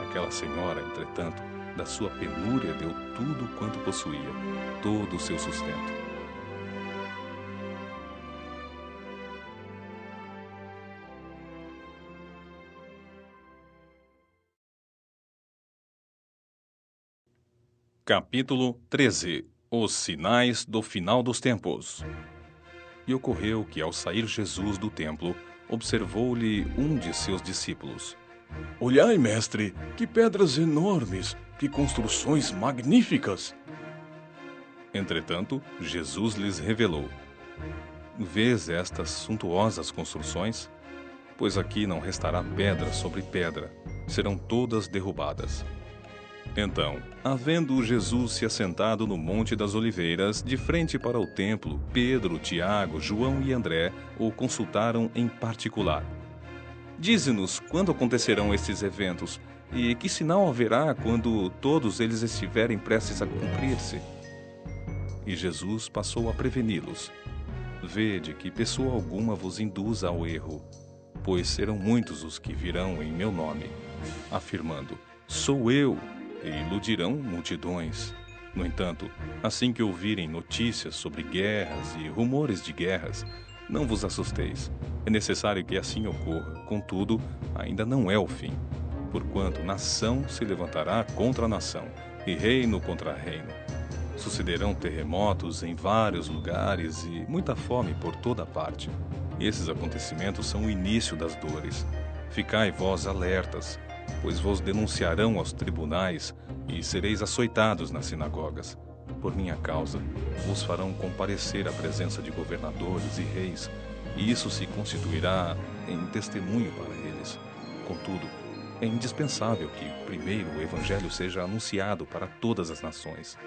Aquela senhora, entretanto, da sua penúria deu tudo quanto possuía, todo o seu sustento. Capítulo 13. Os sinais do final dos tempos. E ocorreu que, ao sair Jesus do templo, observou-lhe um de seus discípulos.
Olhai, mestre, que pedras enormes, que construções magníficas!
Entretanto, Jesus lhes revelou: vês estas suntuosas construções? Pois aqui não restará pedra sobre pedra, serão todas derrubadas. Então, havendo Jesus se assentado no Monte das Oliveiras, de frente para o templo, Pedro, Tiago, João e André o consultaram em particular. Dize-nos quando acontecerão estes eventos, e que sinal haverá quando todos eles estiverem prestes a cumprir-se? E Jesus passou a preveni-los. Vede que pessoa alguma vos induza ao erro, pois serão muitos os que virão em meu nome, afirmando: sou eu, e iludirão multidões. No entanto, assim que ouvirem notícias sobre guerras e rumores de guerras, não vos assusteis. É necessário que assim ocorra, contudo, ainda não é o fim. Porquanto nação se levantará contra nação, e reino contra reino. Sucederão terremotos em vários lugares e muita fome por toda parte. Esses acontecimentos são o início das dores. Ficai vós alertas, pois vos denunciarão aos tribunais e sereis açoitados nas sinagogas. Por minha causa, vos farão comparecer à presença de governadores e reis, e isso se constituirá em testemunho para eles. Contudo, é indispensável que primeiro o Evangelho seja anunciado para todas as nações.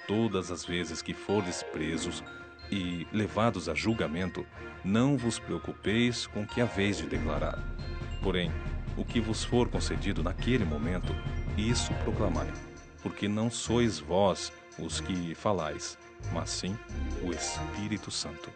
Todas as vezes que fordes presos e levados a julgamento, não vos preocupeis com o que haveis de declarar. Porém, o que vos for concedido naquele momento, isso proclamai, porque não sois vós os que falais, mas sim o Espírito Santo.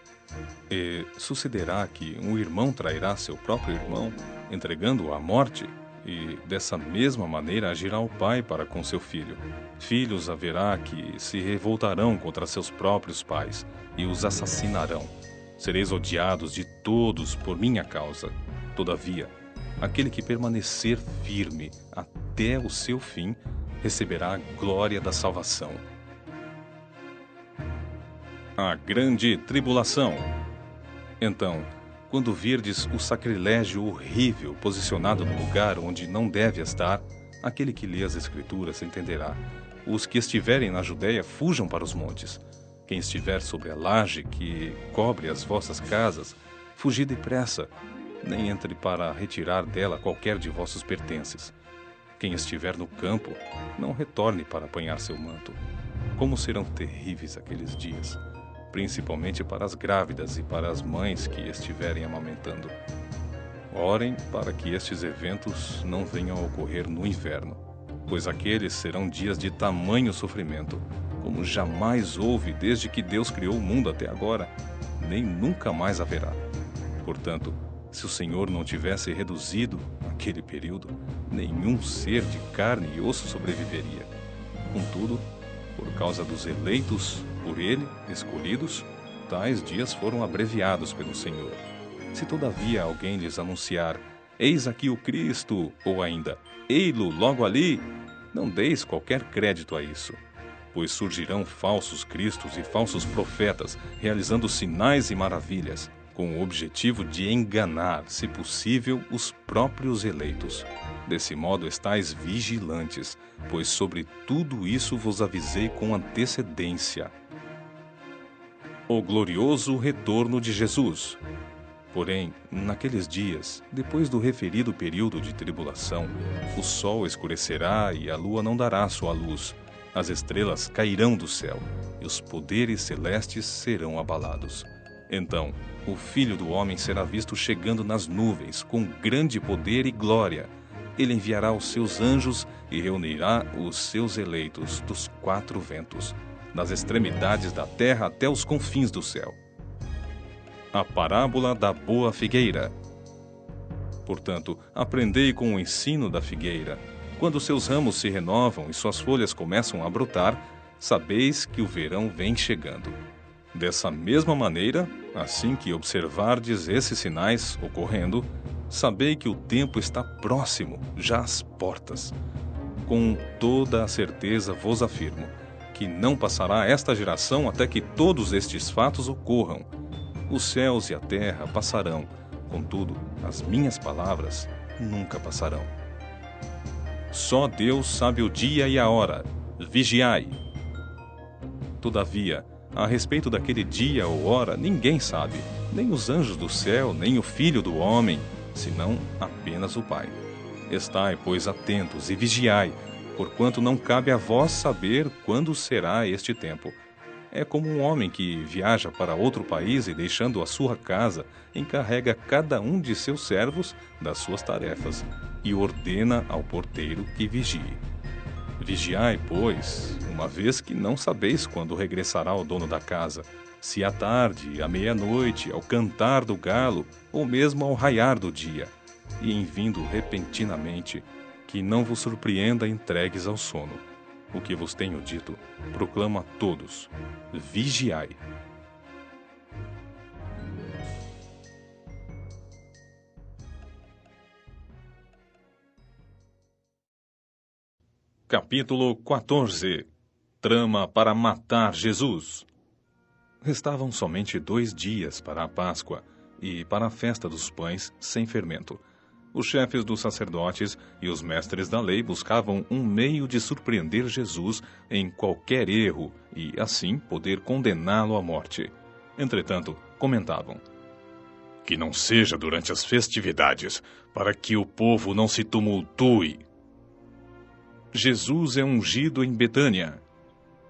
E sucederá que um irmão trairá seu próprio irmão, entregando-o à morte, e dessa mesma maneira agirá o pai para com seu filho. Filhos haverá que se revoltarão contra seus próprios pais e os assassinarão. Sereis odiados de todos por minha causa. Todavia, aquele que permanecer firme até o seu fim receberá a glória da salvação. A grande tribulação. Então, quando virdes o sacrilégio horrível posicionado no lugar onde não deve estar, aquele que lê as Escrituras entenderá. Os que estiverem na Judéia fujam para os montes. Quem estiver sobre a laje que cobre as vossas casas, fugi depressa, nem entre para retirar dela qualquer de vossos pertences. Quem estiver no campo, não retorne para apanhar seu manto. Como serão terríveis aqueles dias, principalmente para as grávidas e para as mães que estiverem amamentando. Orem para que estes eventos não venham a ocorrer no inverno, pois aqueles serão dias de tamanho sofrimento, como jamais houve desde que Deus criou o mundo até agora, nem nunca mais haverá. Portanto, se o Senhor não tivesse reduzido aquele período, nenhum ser de carne e osso sobreviveria. Contudo, por causa dos eleitos por ele, escolhidos, tais dias foram abreviados pelo Senhor. Se todavia alguém lhes anunciar: eis aqui o Cristo, ou ainda, ei-lo logo ali, não deis qualquer crédito a isso, pois surgirão falsos cristos e falsos profetas, realizando sinais e maravilhas. com o objetivo de enganar, se possível, os próprios eleitos. Desse modo estais vigilantes, pois sobre tudo isso vos avisei com antecedência. O glorioso retorno de Jesus. Porém, naqueles dias, depois do referido período de tribulação, o sol escurecerá e a lua não dará sua luz. As estrelas cairão do céu e os poderes celestes serão abalados. Então, o Filho do Homem será visto chegando nas nuvens com grande poder e glória. Ele enviará os seus anjos e reunirá os seus eleitos dos 4 ventos, das extremidades da terra até os confins do céu. A parábola da boa figueira. Portanto, aprendei com o ensino da figueira. Quando seus ramos se renovam e suas folhas começam a brotar, sabeis que o verão vem chegando. Dessa mesma maneira, assim que observardes esses sinais ocorrendo, sabei que o tempo está próximo, já às portas. Com toda a certeza vos afirmo que não passará esta geração até que todos estes fatos ocorram. Os céus e a terra passarão, contudo, as minhas palavras nunca passarão. Só Deus sabe o dia e a hora. Vigiai. Todavia, a respeito daquele dia ou hora, ninguém sabe, nem os anjos do céu, nem o Filho do Homem, senão apenas o Pai. Estai, pois, atentos e vigiai, porquanto não cabe a vós saber quando será este tempo. É como um homem que viaja para outro país e, deixando a sua casa, encarrega cada um de seus servos das suas tarefas e ordena ao porteiro que vigie. Vigiai, pois, uma vez que não sabeis quando regressará o dono da casa, se à tarde, à meia-noite, ao cantar do galo, ou mesmo ao raiar do dia, e em vindo repentinamente, que não vos surpreenda entregues ao sono. O que vos tenho dito, proclamo a todos: vigiai. Capítulo 14. Trama para matar Jesus. Restavam somente 2 dias para a Páscoa e para a festa dos pães sem fermento. Os chefes dos sacerdotes e os mestres da lei buscavam um meio de surpreender Jesus em qualquer erro e, assim, poder condená-lo à morte. Entretanto, comentavam: que não seja durante as festividades, para que o povo não se tumultue. Jesus é ungido em Betânia.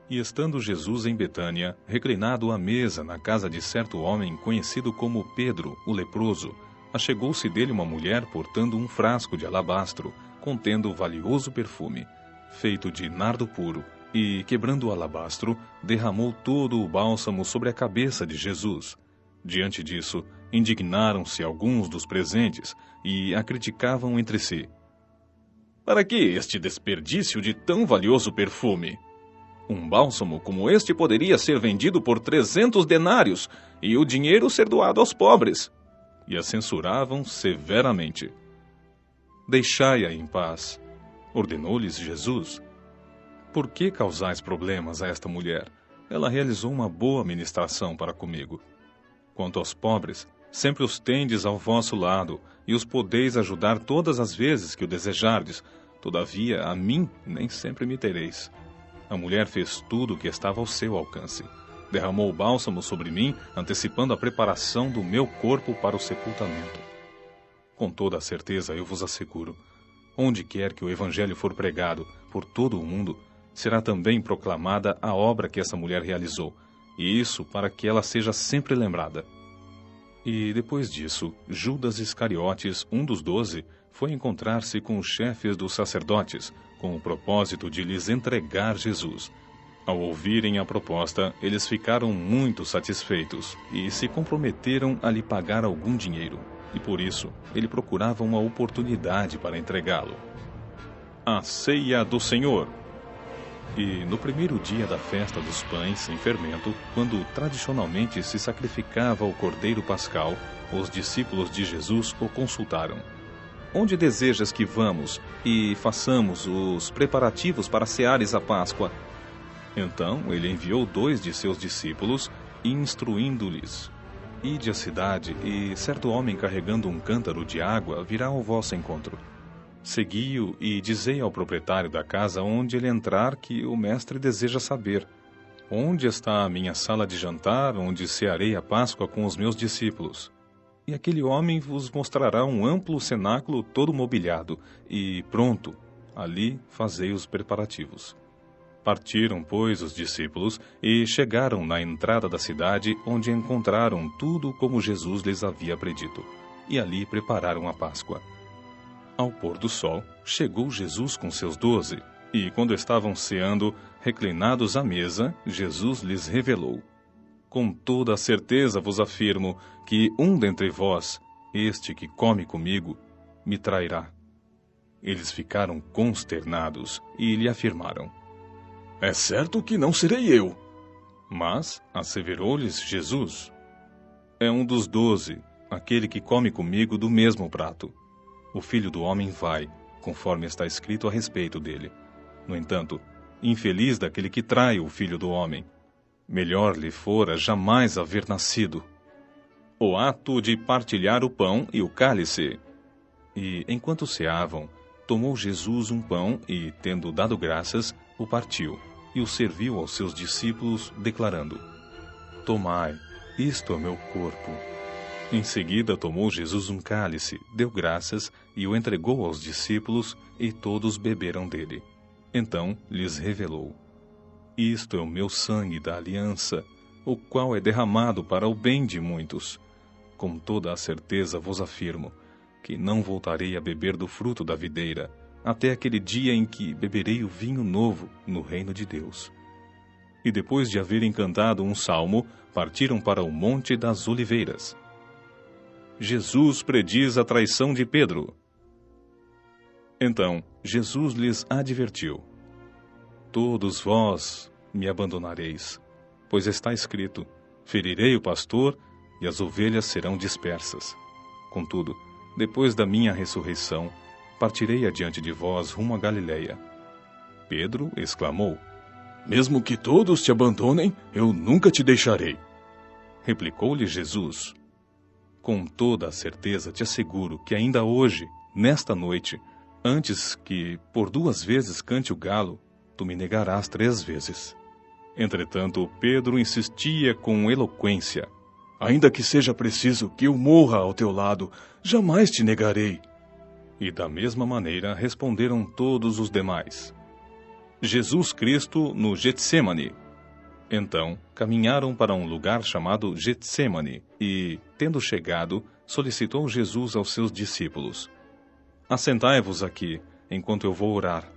E estando Jesus em Betânia, reclinado à mesa na casa de certo homem conhecido como Pedro, o leproso, achegou-se dele uma mulher portando um frasco de alabastro, contendo valioso perfume, feito de nardo puro, e, quebrando o alabastro, derramou todo o bálsamo sobre a cabeça de Jesus. Diante disso, indignaram-se alguns dos presentes e a criticavam entre si. Para que este desperdício de tão valioso perfume? Um bálsamo como este poderia ser vendido por 300 denários e o dinheiro ser doado aos pobres. E a censuravam severamente. Deixai-a em paz, ordenou-lhes Jesus. Por que causais problemas a esta mulher? Ela realizou uma boa ministração para comigo. Quanto aos pobres, sempre os tendes ao vosso lado, e os podeis ajudar todas as vezes que o desejardes. Todavia, a mim nem sempre me tereis. A mulher fez tudo o que estava ao seu alcance. Derramou o bálsamo sobre mim, antecipando a preparação do meu corpo para o sepultamento. Com toda a certeza, eu vos asseguro, onde quer que o Evangelho for pregado por todo o mundo, será também proclamada a obra que essa mulher realizou, e isso para que ela seja sempre lembrada. E depois disso, Judas Iscariotes, um dos 12, foi encontrar-se com os chefes dos sacerdotes, com o propósito de lhes entregar Jesus. Ao ouvirem a proposta, eles ficaram muito satisfeitos e se comprometeram a lhe pagar algum dinheiro, e por isso ele procurava uma oportunidade para entregá-lo. A ceia do Senhor. E no primeiro dia da festa dos pães sem fermento, quando tradicionalmente se sacrificava o cordeiro pascal, os discípulos de Jesus o consultaram. Onde desejas que vamos e façamos os preparativos para ceares a Páscoa? Então ele enviou 2 de seus discípulos, instruindo-lhes: Ide à cidade, e certo homem carregando um cântaro de água virá ao vosso encontro. Segui-o e dizei ao proprietário da casa onde ele entrar que o mestre deseja saber: onde está a minha sala de jantar, onde cearei a Páscoa com os meus discípulos? E aquele homem vos mostrará um amplo cenáculo todo mobiliado, e pronto, ali fazei os preparativos. Partiram, pois, os discípulos e chegaram na entrada da cidade, onde encontraram tudo como Jesus lhes havia predito, e ali prepararam a Páscoa. Ao pôr do sol, chegou Jesus com seus 12, e quando estavam ceando, reclinados à mesa, Jesus lhes revelou: com toda a certeza vos afirmo que um dentre vós, este que come comigo, me trairá. Eles ficaram consternados e lhe afirmaram:
é certo que não serei eu.
Mas asseverou-lhes Jesus: é um dos 12, aquele que come comigo do mesmo prato. O Filho do Homem vai, conforme está escrito a respeito dele. No entanto, infeliz daquele que trai o Filho do Homem. Melhor lhe fora jamais haver nascido. O ato de partilhar o pão e o cálice. E, enquanto ceavam, tomou Jesus um pão e, tendo dado graças, o partiu, e o serviu aos seus discípulos, declarando: tomai, isto é meu corpo. Em seguida tomou Jesus um cálice, deu graças e o entregou aos discípulos, e todos beberam dele. Então lhes revelou: isto é o meu sangue da aliança, o qual é derramado para o bem de muitos. Com toda a certeza vos afirmo que não voltarei a beber do fruto da videira, até aquele dia em que beberei o vinho novo no reino de Deus. E depois de haverem cantado um salmo, partiram para o Monte das Oliveiras. Jesus prediz a traição de Pedro. Então Jesus lhes advertiu: todos vós me abandonareis, pois está escrito: ferirei o pastor e as ovelhas serão dispersas. Contudo, depois da minha ressurreição, partirei adiante de vós rumo a Galiléia. Pedro exclamou:
mesmo que todos te abandonem, eu nunca te deixarei.
Replicou-lhe Jesus: com toda a certeza te asseguro que ainda hoje, nesta noite, antes que por 2 vezes cante o galo, tu me negarás 3 vezes. Entretanto, Pedro insistia com eloquência:
ainda que seja preciso que eu morra ao teu lado, jamais te negarei.
E da mesma maneira responderam todos os demais. Jesus Cristo no Getsêmani. Então caminharam para um lugar chamado Getsêmani e, tendo chegado, solicitou Jesus aos seus discípulos: assentai-vos aqui, enquanto eu vou orar.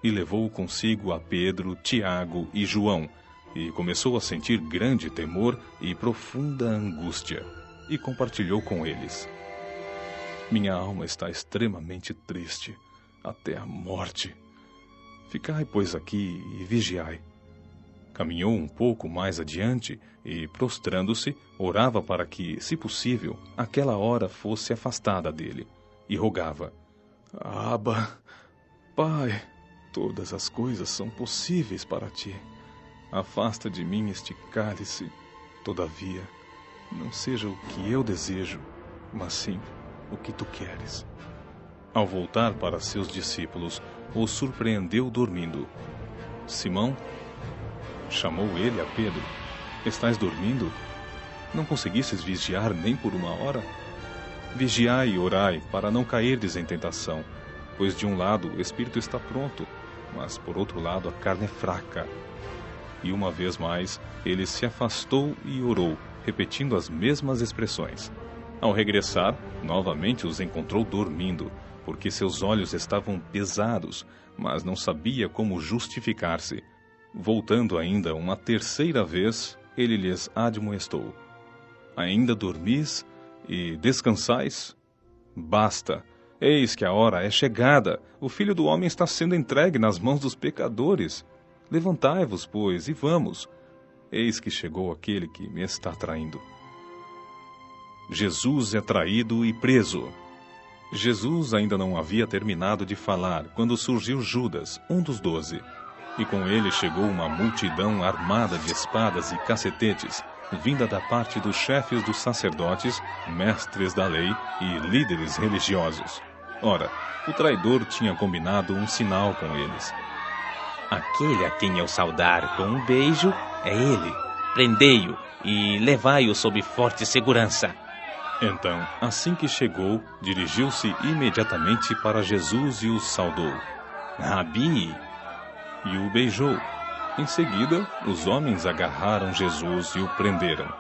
E levou consigo a Pedro, Tiago e João, e começou a sentir grande temor e profunda angústia, e compartilhou com eles: minha alma está extremamente triste, até a morte. Ficai, pois, aqui e vigiai. Caminhou um pouco mais adiante e, prostrando-se, orava para que, se possível, aquela hora fosse afastada dele, e rogava:
Abba, Pai, todas as coisas são possíveis para ti. Afasta de mim este cálice. Todavia, não seja o que eu desejo, mas sim o que tu queres.
Ao voltar para seus discípulos, os surpreendeu dormindo. Simão chamou ele a Pedro: estás dormindo? Não conseguistes vigiar nem por 1 hora? Vigiai e orai, para não cairdes em tentação, pois de um lado o espírito está pronto, mas por outro lado a carne é fraca. E uma vez mais ele se afastou e orou, repetindo as mesmas expressões. Ao regressar, novamente os encontrou dormindo, porque seus olhos estavam pesados, mas não sabia como justificar-se. Voltando ainda uma 3ª vez, ele lhes admoestou: ainda dormis e descansais? Basta, eis que a hora é chegada, o Filho do Homem está sendo entregue nas mãos dos pecadores. Levantai-vos, pois, e vamos. Eis que chegou aquele que me está traindo. Jesus é traído e preso. Jesus ainda não havia terminado de falar quando surgiu Judas, um dos 12. E com ele chegou uma multidão armada de espadas e cacetetes, vinda da parte dos chefes dos sacerdotes, mestres da lei e líderes religiosos. Ora, o traidor tinha combinado um sinal com eles.
Aquele a quem eu saudar com um beijo é ele. Prendei-o e levai-o sob forte segurança.
Então, assim que chegou, dirigiu-se imediatamente para Jesus e o saudou.
Rabi!
E o beijou. Em seguida, os homens agarraram Jesus e o prenderam.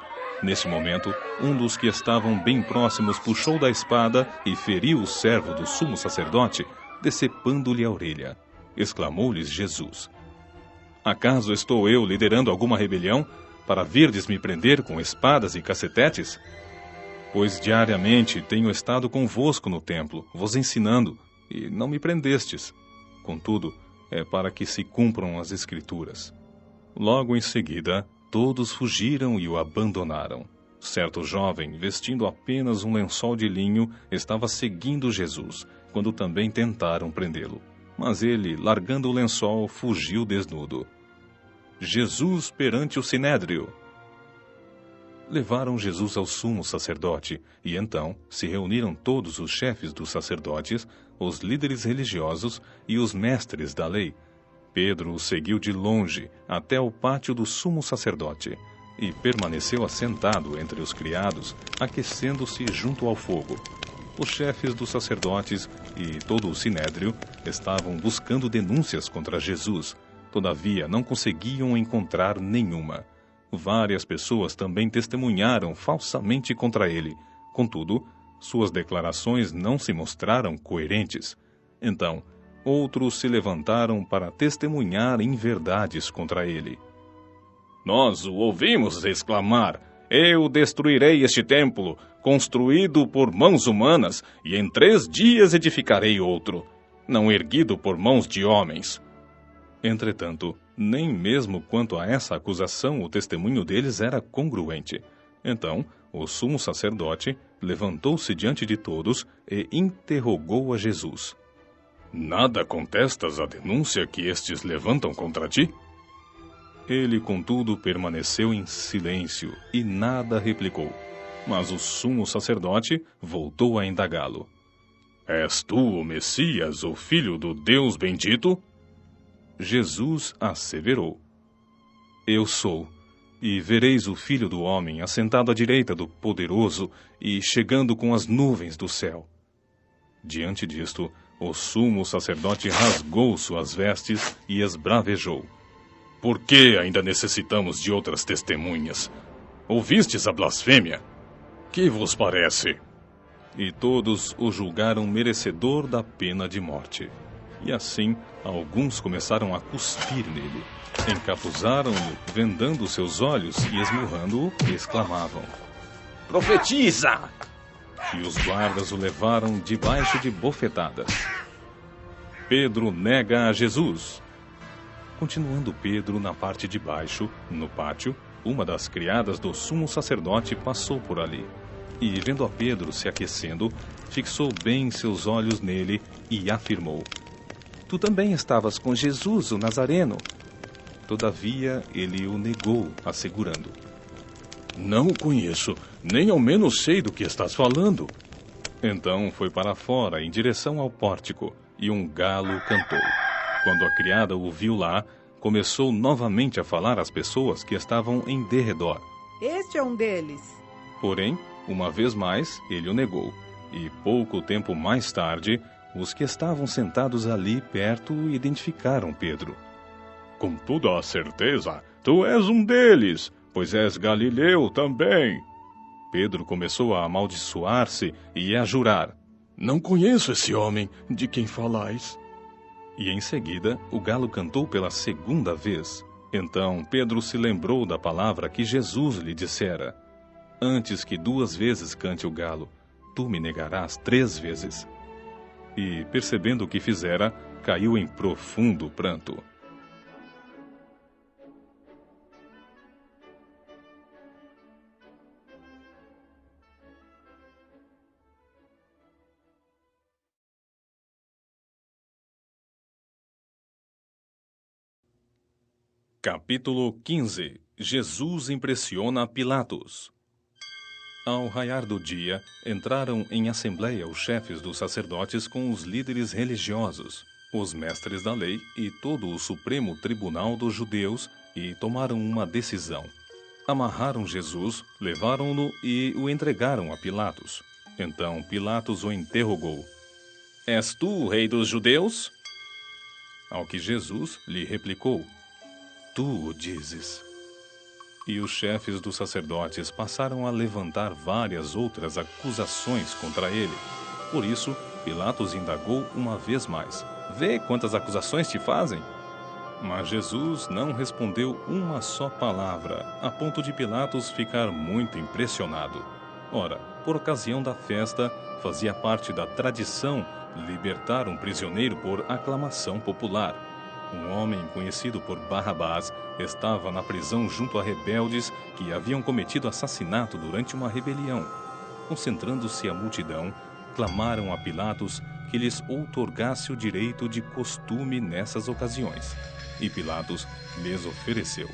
Nesse momento, um dos que estavam bem próximos puxou da espada e feriu o servo do sumo sacerdote, decepando-lhe a orelha. Exclamou-lhes Jesus: Acaso estou eu liderando alguma rebelião para virdes me prender com espadas e cacetetes? Pois diariamente tenho estado convosco no templo, vos ensinando, e não me prendestes. Contudo, é para que se cumpram as Escrituras. Logo em seguida, todos fugiram e o abandonaram. Certo jovem, vestindo apenas um lençol de linho, estava seguindo Jesus, quando também tentaram prendê-lo. Mas ele, largando o lençol, fugiu desnudo. Jesus perante o Sinédrio. Levaram Jesus ao sumo sacerdote, e então se reuniram todos os chefes dos sacerdotes, os líderes religiosos e os mestres da lei. Pedro o seguiu de longe até o pátio do sumo sacerdote, e permaneceu assentado entre os criados, aquecendo-se junto ao fogo. Os chefes dos sacerdotes e todo o sinédrio estavam buscando denúncias contra Jesus, todavia não conseguiam encontrar nenhuma. Várias pessoas também testemunharam falsamente contra ele. Contudo, suas declarações não se mostraram coerentes. Então, outros se levantaram para testemunhar inverdades contra ele.
Nós o ouvimos exclamar: Eu destruirei este templo, construído por mãos humanas, e em 3 dias edificarei outro, não erguido por mãos de homens.
Entretanto, nem mesmo quanto a essa acusação o testemunho deles era congruente. Então, o sumo sacerdote levantou-se diante de todos e interrogou a Jesus.
Nada contestas à denúncia que estes levantam contra ti?
Ele, contudo, permaneceu em silêncio e nada replicou. Mas o sumo sacerdote voltou a indagá-lo.
És tu o Messias, o Filho do Deus bendito?
Jesus asseverou: Eu sou, e vereis o Filho do Homem assentado à direita do Poderoso e chegando com as nuvens do céu. Diante disto, o sumo sacerdote rasgou suas vestes e esbravejou:
Por que ainda necessitamos de outras testemunhas? Ouvistes a blasfêmia? Que vos parece?
E todos o julgaram merecedor da pena de morte. E assim, alguns começaram a cuspir nele. Encapuzaram-no, vendando seus olhos e esmurrando-o, exclamavam:
Profetiza!
E os guardas o levaram debaixo de bofetadas. Pedro nega a Jesus. Continuando Pedro na parte de baixo, no pátio, uma das criadas do sumo sacerdote passou por ali. E, vendo a Pedro se aquecendo, fixou bem seus olhos nele e afirmou: Tu também estavas com Jesus, o Nazareno. Todavia, ele o negou, assegurando:
Não o conheço, nem ao menos sei do que estás falando.
Então foi para fora, em direção ao pórtico, e um galo cantou. Quando a criada o viu lá, começou novamente a falar às pessoas que estavam em derredor.
Este é um deles.
Porém, uma vez mais, ele o negou. E pouco tempo mais tarde, os que estavam sentados ali perto identificaram Pedro.
Com toda a certeza, tu és um deles, pois és galileu também.
Pedro começou a amaldiçoar-se e a jurar:
Não conheço esse homem de quem falais.
E em seguida, o galo cantou pela segunda vez. Então Pedro se lembrou da palavra que Jesus lhe dissera: Antes que 2 vezes cante o galo, tu me negarás 3 vezes. E, percebendo o que fizera, caiu em profundo pranto. Capítulo 15. Jesus impressiona Pilatos. Ao raiar do dia, entraram em assembleia os chefes dos sacerdotes com os líderes religiosos, os mestres da lei e todo o Supremo Tribunal dos Judeus e tomaram uma decisão. Amarraram Jesus, levaram-no e o entregaram a Pilatos. Então Pilatos o interrogou: És tu o rei dos judeus? Ao que Jesus lhe replicou: Tu o dizes. E os chefes dos sacerdotes passaram a levantar várias outras acusações contra ele. Por isso, Pilatos indagou uma vez mais: Vê quantas acusações te fazem? Mas Jesus não respondeu uma só palavra, a ponto de Pilatos ficar muito impressionado. Ora, por ocasião da festa, fazia parte da tradição libertar um prisioneiro por aclamação popular. Um homem conhecido por Barrabás estava na prisão junto a rebeldes que haviam cometido assassinato durante uma rebelião. Concentrando-se a multidão, clamaram a Pilatos que lhes outorgasse o direito de costume nessas ocasiões. E Pilatos lhes ofereceu: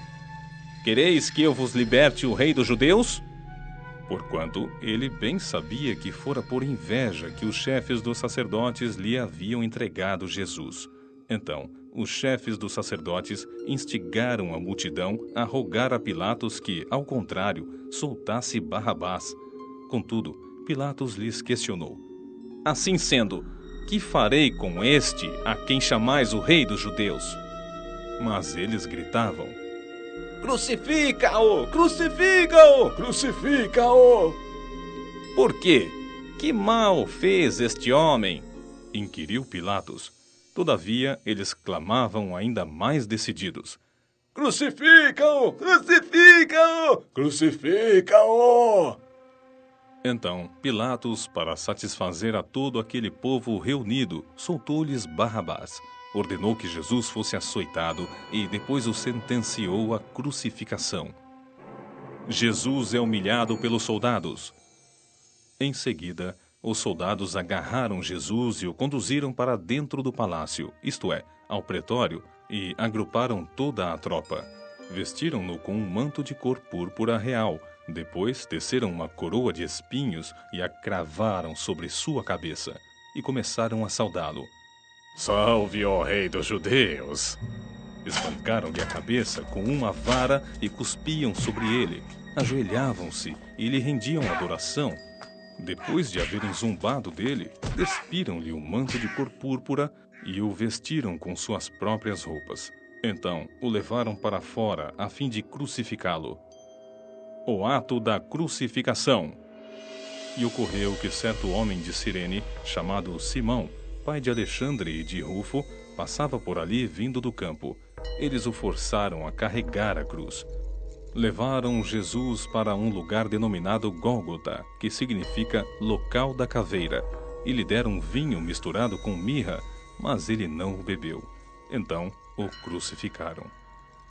Quereis que eu vos liberte o rei dos judeus? Porquanto ele bem sabia que fora por inveja que os chefes dos sacerdotes lhe haviam entregado Jesus. Então, os chefes dos sacerdotes instigaram a multidão a rogar a Pilatos que, ao contrário, soltasse Barrabás. Contudo, Pilatos lhes questionou: Assim sendo, que farei com este a quem chamais o rei dos judeus? Mas eles gritavam: Crucifica-o! Crucifica-o! Crucifica-o! Por quê? Que mal fez este homem? Inquiriu Pilatos. Todavia, eles clamavam ainda mais decididos: Crucifica-o! Crucifica-o! Crucifica-o! Então, Pilatos, para satisfazer a todo aquele povo reunido, soltou-lhes Barrabás, ordenou que Jesus fosse açoitado e depois o sentenciou à crucificação. Jesus é humilhado pelos soldados. Em seguida, os soldados agarraram Jesus e o conduziram para dentro do palácio, isto é, ao pretório, e agruparam toda a tropa. Vestiram-no com um manto de cor púrpura real. Depois teceram uma coroa de espinhos e a cravaram sobre sua cabeça, e começaram a saudá-lo. Salve, ó rei dos judeus! Espancaram-lhe a cabeça com uma vara e cuspiam sobre ele. Ajoelhavam-se e lhe rendiam adoração. Depois de haverem zombado dele, despiram-lhe o manto de cor púrpura e o vestiram com suas próprias roupas. Então o levaram para fora a fim de crucificá-lo. O ato da crucificação. E ocorreu que certo homem de Cirene, chamado Simão, pai de Alexandre e de Rufo, passava por ali vindo do campo. Eles o forçaram a carregar a cruz. Levaram Jesus para um lugar denominado Gólgota, que significa local da caveira, e lhe deram vinho misturado com mirra, mas ele não o bebeu. Então o crucificaram.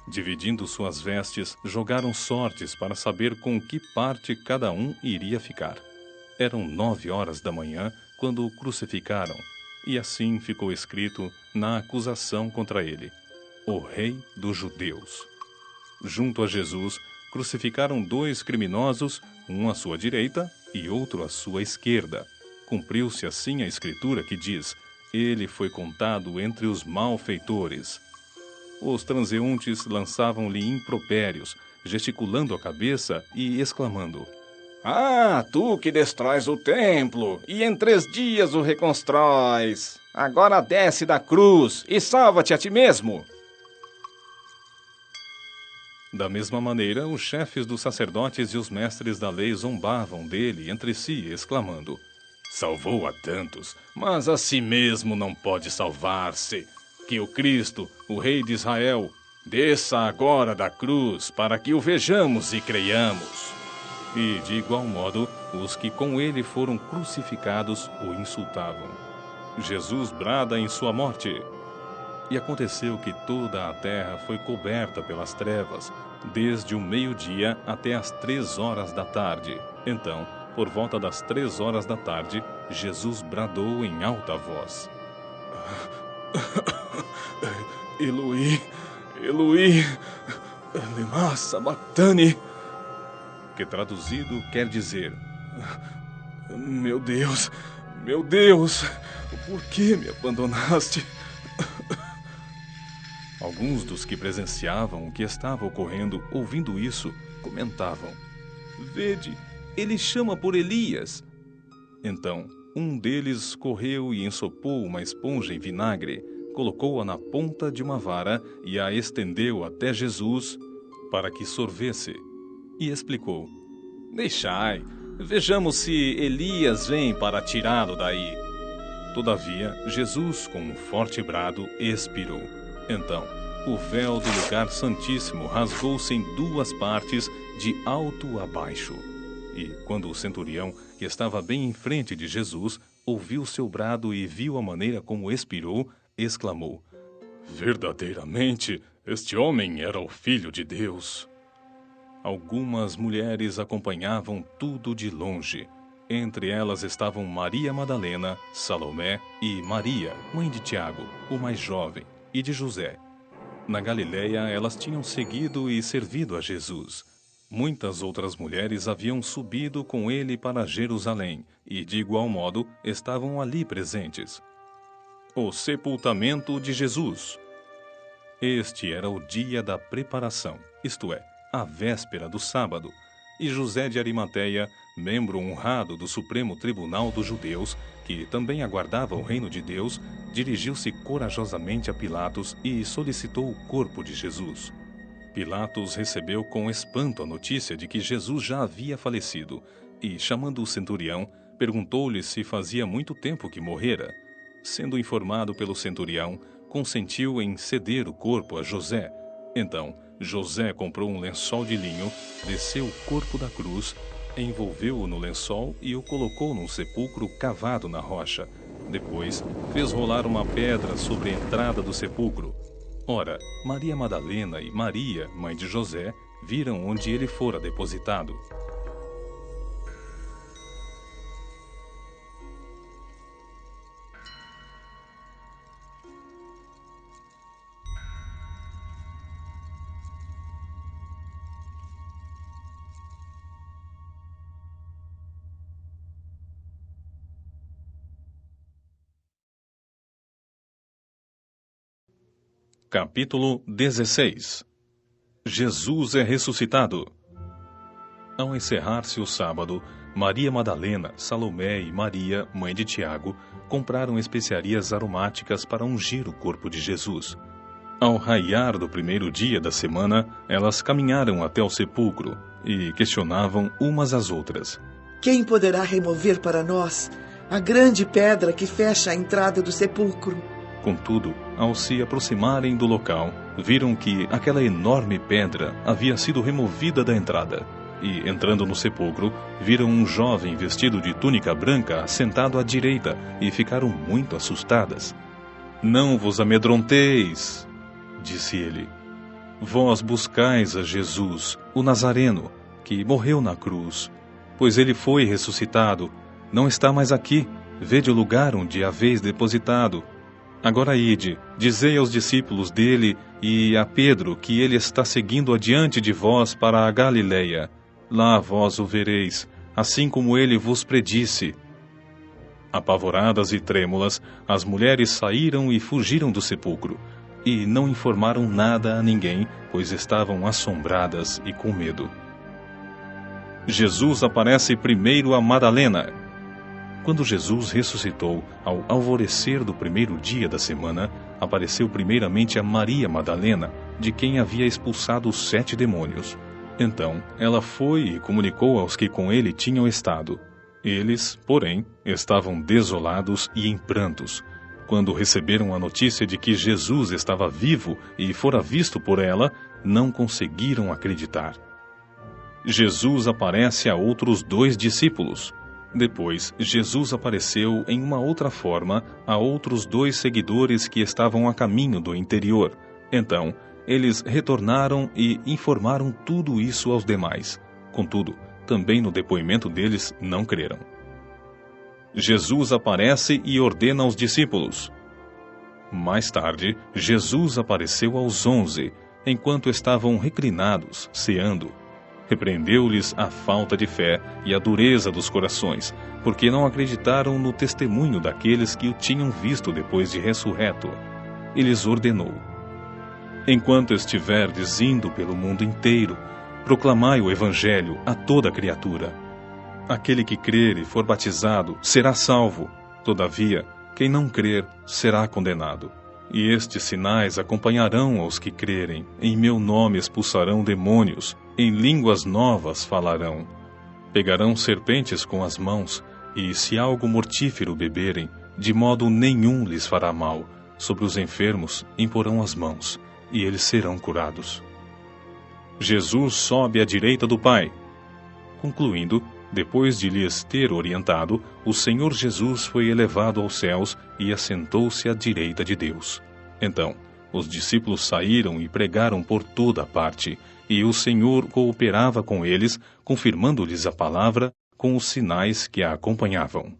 Dividindo suas vestes, jogaram sortes para saber com que parte cada um iria ficar. Eram 9 horas da manhã quando o crucificaram, e assim ficou escrito na acusação contra ele: O Rei dos Judeus. Junto a Jesus, crucificaram 2 criminosos, um à sua direita e outro à sua esquerda. Cumpriu-se assim a escritura que diz: Ele foi contado entre os malfeitores. Os transeuntes lançavam-lhe impropérios, gesticulando a cabeça e exclamando: Ah, tu que destróis o templo e em 3 dias o reconstróis! Agora desce da cruz e salva-te a ti mesmo! Da mesma maneira, os chefes dos sacerdotes e os mestres da lei zombavam dele entre si, exclamando: Salvou a tantos, mas a si mesmo não pode salvar-se. Que o Cristo, o Rei de Israel, desça agora da cruz para que o vejamos e creiamos. E, de igual modo, os que com ele foram crucificados o insultavam. Jesus brada em sua morte. E aconteceu que toda a terra foi coberta pelas trevas, desde o meio-dia até as 3 horas da tarde. Então, por volta das 3 horas da tarde, Jesus bradou em alta voz: Eloi, Eloi,
Lema sabachthani,
que traduzido quer dizer:
meu Deus, por que me abandonaste?
Alguns dos que presenciavam o que estava ocorrendo, ouvindo isso, comentavam: vede, ele chama por Elias. Então, um deles correu e ensopou uma esponja em vinagre, colocou-a na ponta de uma vara e a estendeu até Jesus para que sorvesse. E explicou: deixai, vejamos se Elias vem para tirá-lo daí. Todavia, Jesus, com um forte brado, expirou. Então, o véu do lugar santíssimo rasgou-se em 2 partes, de alto a baixo. E, quando o centurião, que estava bem em frente de Jesus, ouviu seu brado e viu a maneira como expirou, exclamou:
verdadeiramente, este homem era o Filho de Deus.
Algumas mulheres acompanhavam tudo de longe. Entre elas estavam Maria Madalena, Salomé e Maria, mãe de Tiago, o mais jovem, e de José. Na Galileia, elas tinham seguido e servido a Jesus. Muitas outras mulheres haviam subido com ele para Jerusalém e, de igual modo, estavam ali presentes. O sepultamento de Jesus. Este era o dia da preparação, isto é, a véspera do sábado, e José de Arimateia, membro honrado do Supremo Tribunal dos Judeus, que também aguardava o reino de Deus, dirigiu-se corajosamente a Pilatos e solicitou o corpo de Jesus. Pilatos recebeu com espanto a notícia de que Jesus já havia falecido e, chamando o centurião, perguntou-lhe se fazia muito tempo que morrera. Sendo informado pelo centurião, consentiu em ceder o corpo a José. Então, José comprou um lençol de linho, desceu o corpo da cruz, envolveu-o no lençol e o colocou num sepulcro cavado na rocha. Depois, fez rolar uma pedra sobre a entrada do sepulcro. Ora, Maria Madalena e Maria, mãe de José, viram onde ele fora depositado. Capítulo 16. Jesus é ressuscitado. Ao encerrar-se o sábado, Maria Madalena, Salomé e Maria, mãe de Tiago, compraram especiarias aromáticas para ungir o corpo de Jesus. Ao raiar do primeiro dia da semana, elas caminharam até o sepulcro e questionavam umas às outras:
quem poderá remover para nós a grande pedra que fecha a entrada do sepulcro?
Contudo, ao se aproximarem do local, viram que aquela enorme pedra havia sido removida da entrada. E, entrando no sepulcro, viram um jovem vestido de túnica branca sentado à direita e ficaram muito assustadas. Não vos amedronteis, disse ele. Vós buscais a Jesus, o Nazareno, que morreu na cruz. Pois ele foi ressuscitado, não está mais aqui. Vede o lugar onde haveis depositado. Agora ide, dizei aos discípulos dele e a Pedro que ele está seguindo adiante de vós para a Galileia. Lá vós o vereis, assim como ele vos predisse. Apavoradas e trêmulas, as mulheres saíram e fugiram do sepulcro, e não informaram nada a ninguém, pois estavam assombradas e com medo. Jesus aparece primeiro a Madalena. Quando Jesus ressuscitou, ao alvorecer do primeiro dia da semana, apareceu primeiramente a Maria Madalena, de quem havia expulsado os 7 demônios. Então, ela foi e comunicou aos que com ele tinham estado. Eles, porém, estavam desolados e em prantos. Quando receberam a notícia de que Jesus estava vivo e fora visto por ela, não conseguiram acreditar. Jesus aparece a outros 2 discípulos. Depois, Jesus apareceu em uma outra forma a outros 2 seguidores que estavam a caminho do interior. Então, eles retornaram e informaram tudo isso aos demais. Contudo, também no depoimento deles não creram. Jesus aparece e ordena aos discípulos. Mais tarde, Jesus apareceu aos 11, enquanto estavam reclinados, ceando. Repreendeu-lhes a falta de fé e a dureza dos corações, porque não acreditaram no testemunho daqueles que o tinham visto depois de ressurreto. E lhes ordenou: enquanto estiverdes indo pelo mundo inteiro, proclamai o Evangelho a toda criatura. Aquele que crer e for batizado será salvo, todavia, quem não crer será condenado. E estes sinais acompanharão aos que crerem. Em meu nome expulsarão demônios, em línguas novas falarão. Pegarão serpentes com as mãos, e se algo mortífero beberem, de modo nenhum lhes fará mal. Sobre os enfermos imporão as mãos, e eles serão curados. Jesus sobe à direita do Pai. Concluindo, depois de lhes ter orientado, o Senhor Jesus foi elevado aos céus e assentou-se à direita de Deus. Então, os discípulos saíram e pregaram por toda a parte, e o Senhor cooperava com eles, confirmando-lhes a palavra com os sinais que a acompanhavam.